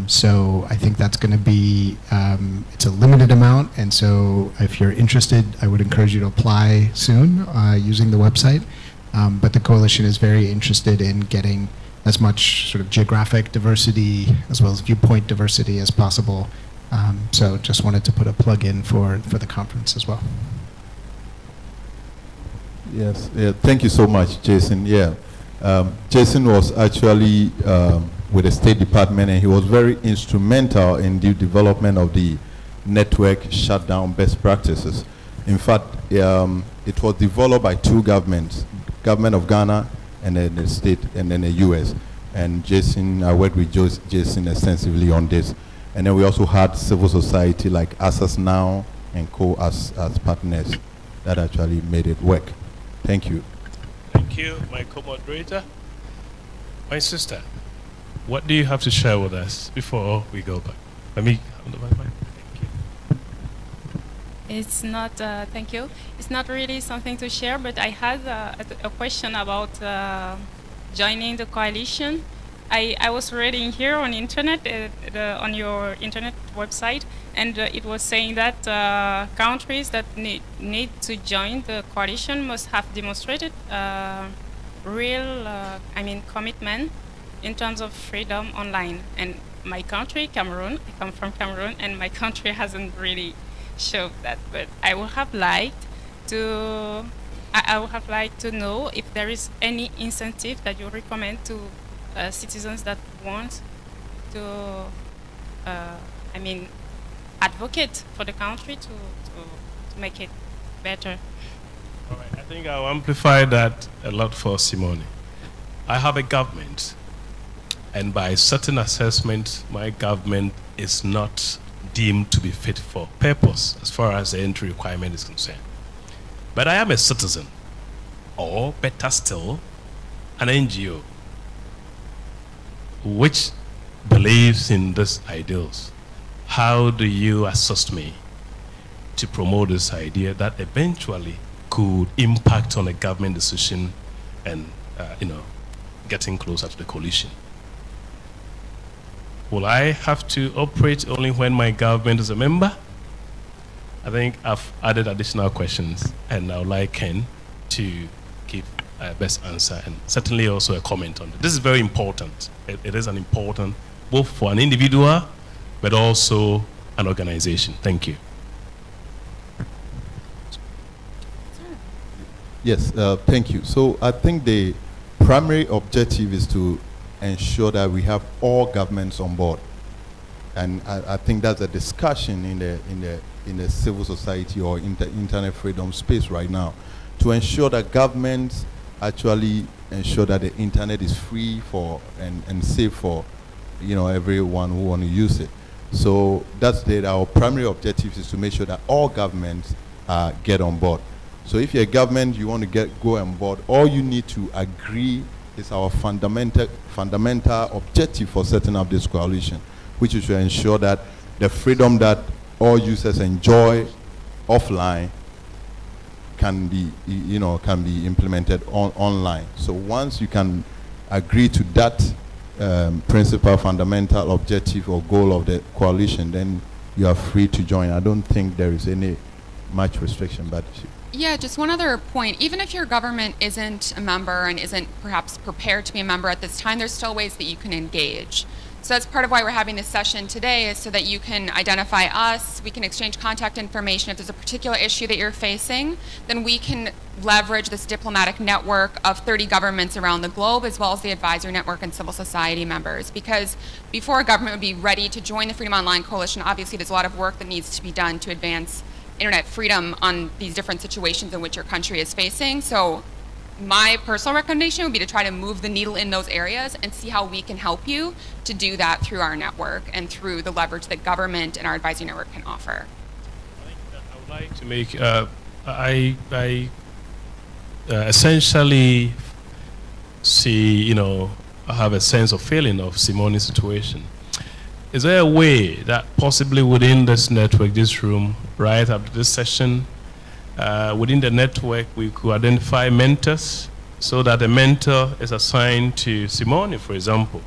So I think that's going to be, it's a limited amount, and so if you're interested, I would encourage you to apply soon using the website. But the coalition is very interested in getting as much sort of geographic diversity as well as viewpoint diversity as possible. So just wanted to put a plug in for the conference as well. Yes, yeah, thank you so much, Jason. Yeah, Jason was actually with the State Department, and he was very instrumental in the development of the network shutdown best practices. In fact, it was developed by 2 governments, government of Ghana and then the state and then the US. And Jason, I worked with Jason extensively on this. And then we also had civil society like Access Now and Co as partners that actually made it work. Thank you. Thank you, my co-moderator. My sister, what do you have to share with us before we go back? Let me hand the mic. It's not, thank you. It's not really something to share, but I had a question about joining the coalition. I was reading here on internet, on your internet website, and it was saying that countries that need to join the coalition must have demonstrated real, commitment in terms of freedom online. And my country, Cameroon, I come from Cameroon, and my country hasn't really showed that. But I would have liked to, know if there is any incentive that you recommend to citizens that want to, advocate for the country to make it better. All right, I think I'll amplify that a lot for Simone. I have a government, and by certain assessment, my government is not deemed to be fit for purpose as far as the entry requirement is concerned. But I am a citizen, or better still, an NGO, which believes in these ideals. How do you assist me to promote this idea that eventually could impact on a government decision and, getting closer to the coalition? Will I have to operate only when my government is a member? I think I've added additional questions, and I would like Ken to give a best answer, and certainly also a comment on it. This is very important. It is an important, both for an individual, but also an organization. Thank you. Yes, thank you. So I think the primary objective is to ensure that we have all governments on board, and I think that's a discussion in the civil society or internet freedom space right now, to ensure that governments actually ensure that the internet is free for and safe for everyone who want to use it. So that's our primary objective is to make sure that all governments get on board. So if you're a government, you want to go on board, all you need to agree is our fundamental objective for setting up this coalition, which is to ensure that the freedom that all users enjoy offline can be implemented online. So once you can agree to that principal, fundamental objective or goal of the coalition, then you are free to join. I don't think there is any much restriction, but Yeah, just one other point. Even if your government isn't a member and isn't perhaps prepared to be a member at this time, there's still ways that you can engage. So that's part of why we're having this session today, is so that you can identify us, we can exchange contact information. If there's a particular issue that you're facing, then we can leverage this diplomatic network of 30 governments around the globe, as well as the advisory network and civil society members. Because before a government would be ready to join the Freedom Online Coalition, obviously there's a lot of work that needs to be done to advance internet freedom on these different situations in which your country is facing. So my personal recommendation would be to try to move the needle in those areas and see how we can help you to do that through our network and through the leverage that government and our advisory network can offer. I would like to make, I essentially see, I have a sense of feeling of Simone's situation. Is there a way that possibly within this network, this room, right after this session, within the network, we could identify mentors so that a mentor is assigned to Simone, for example,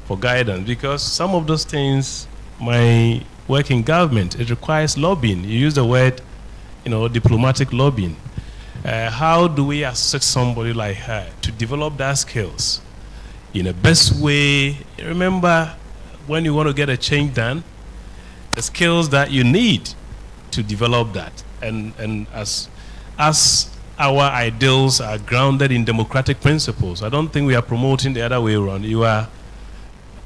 for guidance? Because some of those things, my work in government, it requires lobbying. You use the word, diplomatic lobbying. How do we assist somebody like her to develop that skills in the best way? Remember, when you want to get a change done, the skills that you need to develop that. And as our ideals are grounded in democratic principles, I don't think we are promoting the other way around. You are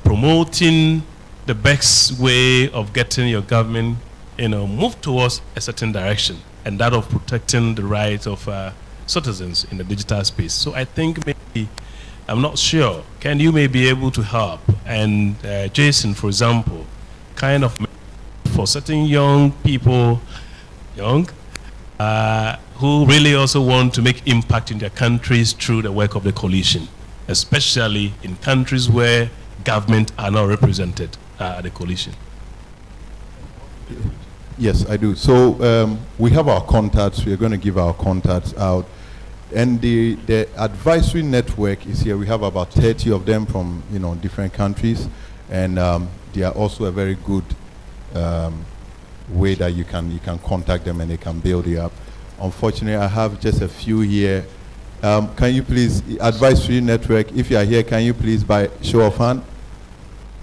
promoting the best way of getting your government, move towards a certain direction, and that of protecting the rights of citizens in the digital space. So I think maybe, I'm not sure, Ken, you may be able to help. And Jason, for example, kind of for certain young people, who really also want to make impact in their countries through the work of the coalition, especially in countries where government are not represented at the coalition. Yes, I do. So we have our contacts. We are going to give our contacts out. And the advisory network is here. We have about 30 of them from different countries, and they are also a very good way that you can contact them and they can build it up. Unfortunately, I have just a few here. Can you please, advisory network, if you are here, can you please by show of hand?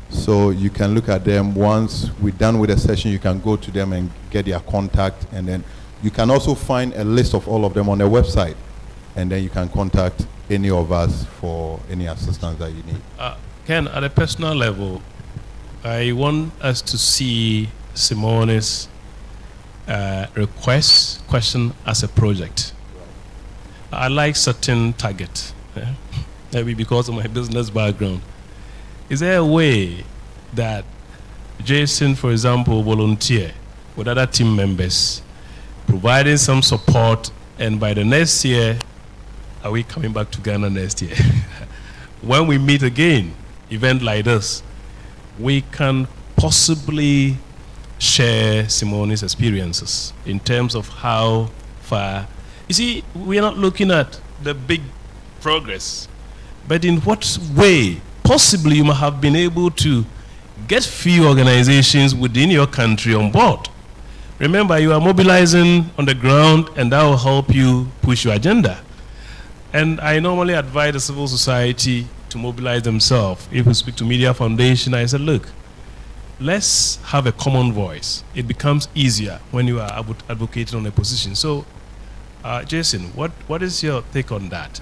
So you can look at them. Once we're done with the session, you can go to them and get their contact, and then you can also find a list of all of them on their website. And then you can contact any of us for any assistance that you need. Ken, at a personal level, I want us to see Simone's question as a project. I like certain target, maybe because of my business background. Is there a way that Jason, for example, volunteer with other team members, providing some support, and by the next year, are we coming back to Ghana next year? When we meet again, event like this, we can possibly share Simone's experiences in terms of how far. You see, we are not looking at the big progress, but in what way possibly you might have been able to get few organizations within your country on board. Remember, you are mobilizing on the ground, and that will help you push your agenda. And I normally advise the civil society to mobilize themselves. If we speak to Media Foundation, I said, look, let's have a common voice. It becomes easier when you are advocating on a position. So, Jason, what is your take on that?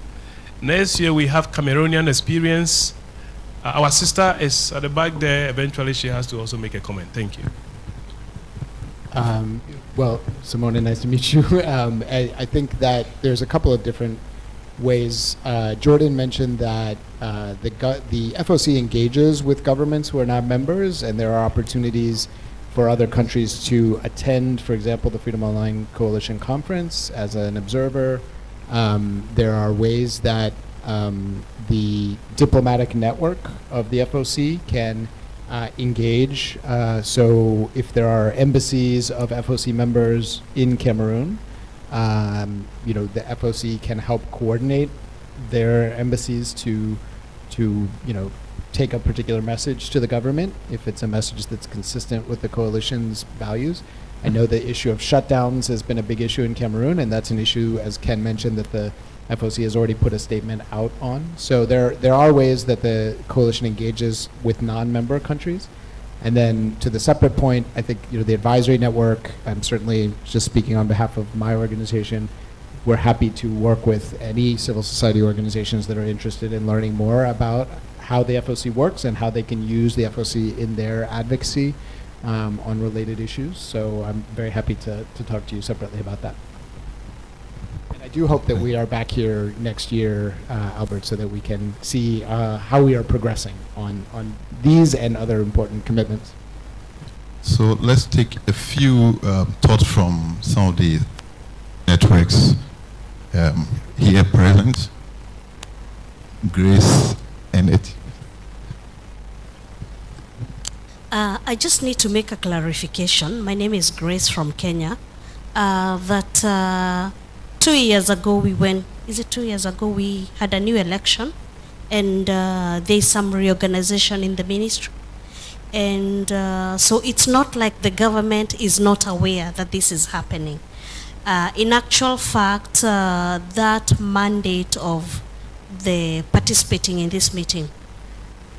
Next year, we have Cameroonian experience. Our sister is at the back there. Eventually, she has to also make a comment. Thank you. Well, Simone, nice to meet you. I think that there's a couple of different ways. Jordan mentioned that the FOC engages with governments who are not members, and there are opportunities for other countries to attend, for example, the Freedom Online Coalition Conference as an observer. There are ways that the diplomatic network of the FOC can engage. So if there are embassies of FOC members in Cameroon, the FOC can help coordinate their embassies to take a particular message to the government if it's a message that's consistent with the coalition's values. I know the issue of shutdowns has been a big issue in Cameroon, and that's an issue, as Ken mentioned, that the FOC has already put a statement out on. So there are ways that the coalition engages with non-member countries. And then to the separate point, I think the advisory network, I'm certainly just speaking on behalf of my organization, we're happy to work with any civil society organizations that are interested in learning more about how the FOC works and how they can use the FOC in their advocacy on related issues. So I'm very happy to talk to you separately about that. And I do hope that we are back here next year, Albert, so that we can see how we are progressing on these and other important commitments. So let's take a few thoughts from some of the networks here present. Grace and Eti. I just need to make a clarification. My name is Grace from Kenya. That 2 years ago we went, is it 2 years ago we had a new election, and there's some reorganization in the ministry. And so it's not like the government is not aware that this is happening. In actual fact, that mandate of the participating in this meeting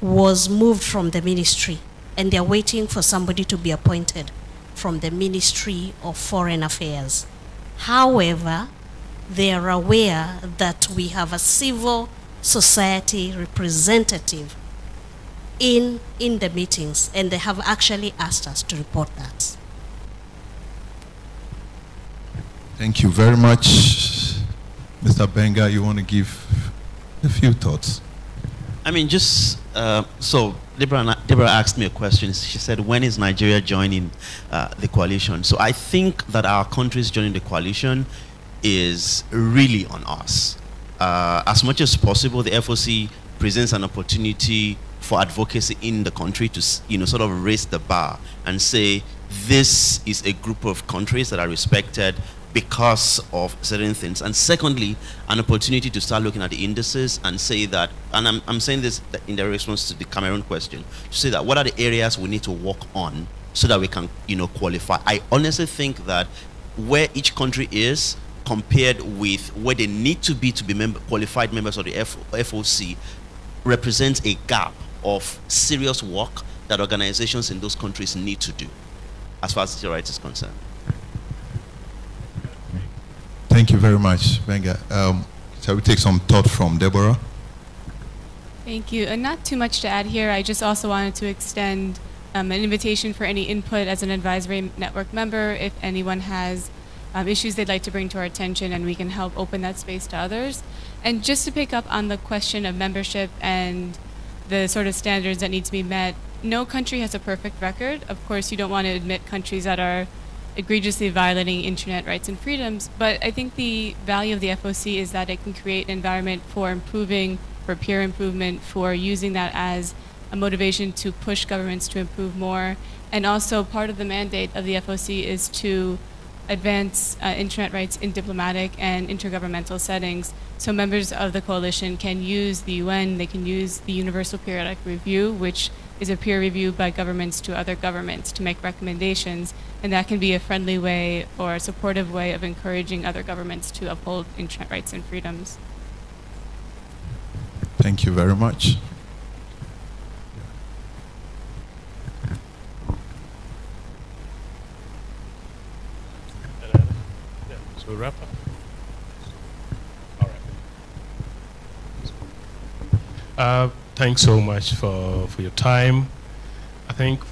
was moved from the ministry, and they're waiting for somebody to be appointed from the Ministry of Foreign Affairs. However, they are aware that we have a civil society representative in the meetings, and they have actually asked us to report that. Thank you very much. Mr. Benga, you want to give a few thoughts? I mean, just, so Deborah asked me a question. She said, when is Nigeria joining the coalition? So I think that our countries joining the coalition is really on us. As much as possible, the FOC presents an opportunity for advocacy in the country to, sort of raise the bar and say, this is a group of countries that are respected because of certain things. And secondly, an opportunity to start looking at the indices and say that, and I'm saying this in the response to the Cameroon question, to say that what are the areas we need to work on so that we can, qualify. I honestly think that where each country is compared with where they need to be qualified members of the FOC represents a gap of serious work that organizations in those countries need to do as far as civil rights is concerned. Thank you very much, Benga. Shall we take some thought from Deborah? Thank you. And not too much to add here. I just also wanted to extend an invitation for any input as an advisory network member. If anyone has issues they'd like to bring to our attention, and we can help open that space to others. And just to pick up on the question of membership and the sort of standards that need to be met, no country has a perfect record. Of course, you don't want to admit countries that are egregiously violating internet rights and freedoms, but I think the value of the FOC is that it can create an environment for improving, for peer improvement, for using that as a motivation to push governments to improve more. And also part of the mandate of the FOC is to advance internet rights in diplomatic and intergovernmental settings. So members of the coalition can use the UN, they can use the Universal Periodic Review, which is a peer review by governments to other governments to make recommendations, and that can be a friendly way or a supportive way of encouraging other governments to uphold internet rights and freedoms. Thank you very much. So wrap up. All right. Thanks so much for your time. I think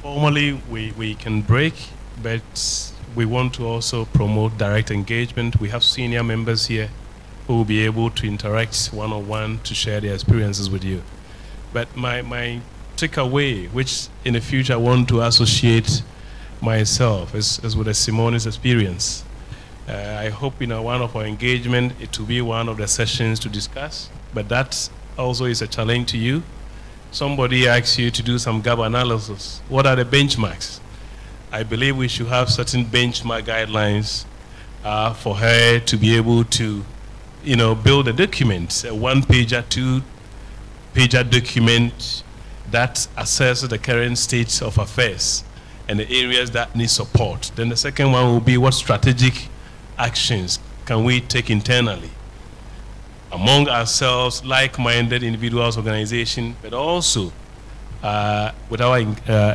formally we can break, but we want to also promote direct engagement. We have senior members here who will be able to interact one-on-one to share their experiences with you. But my takeaway, which in the future I want to associate myself, is with a Simone's experience. I hope one of our engagement, it will be one of the sessions to discuss, but that also is a challenge to you. Somebody asks you to do some gap analysis. What are the benchmarks? I believe we should have certain benchmark guidelines for her to be able to, build a document, a one-pager, two-pager document that assesses the current state of affairs and the areas that need support. Then the second one will be what strategic actions can we take internally among ourselves, like-minded individuals, organizations, but also with our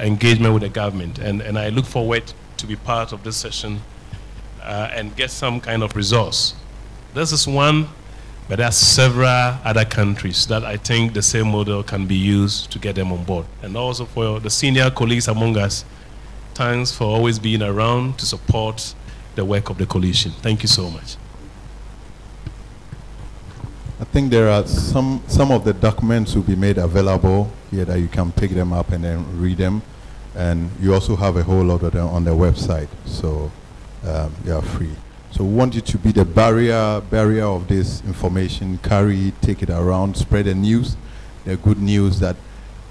engagement with the government. And I look forward to be part of this session and get some kind of resource. This is one, but there are several other countries that I think the same model can be used to get them on board. And also for the senior colleagues among us, thanks for always being around to support the work of the coalition. Thank you so much. I think there are some of the documents will be made available here that you can pick them up and then read them. And you also have a whole lot of them on the website, so they are free. So we want you to be the barrier of this information, carry it, take it around, spread the news, the good news that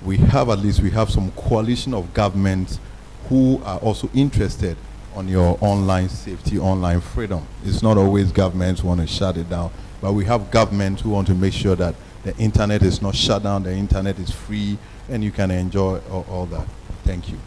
we have some coalition of governments who are also interested on your online safety, online freedom. It's not always governments who want to shut it down, but we have governments who want to make sure that the internet is not shut down, the internet is free, and you can enjoy all that. Thank you.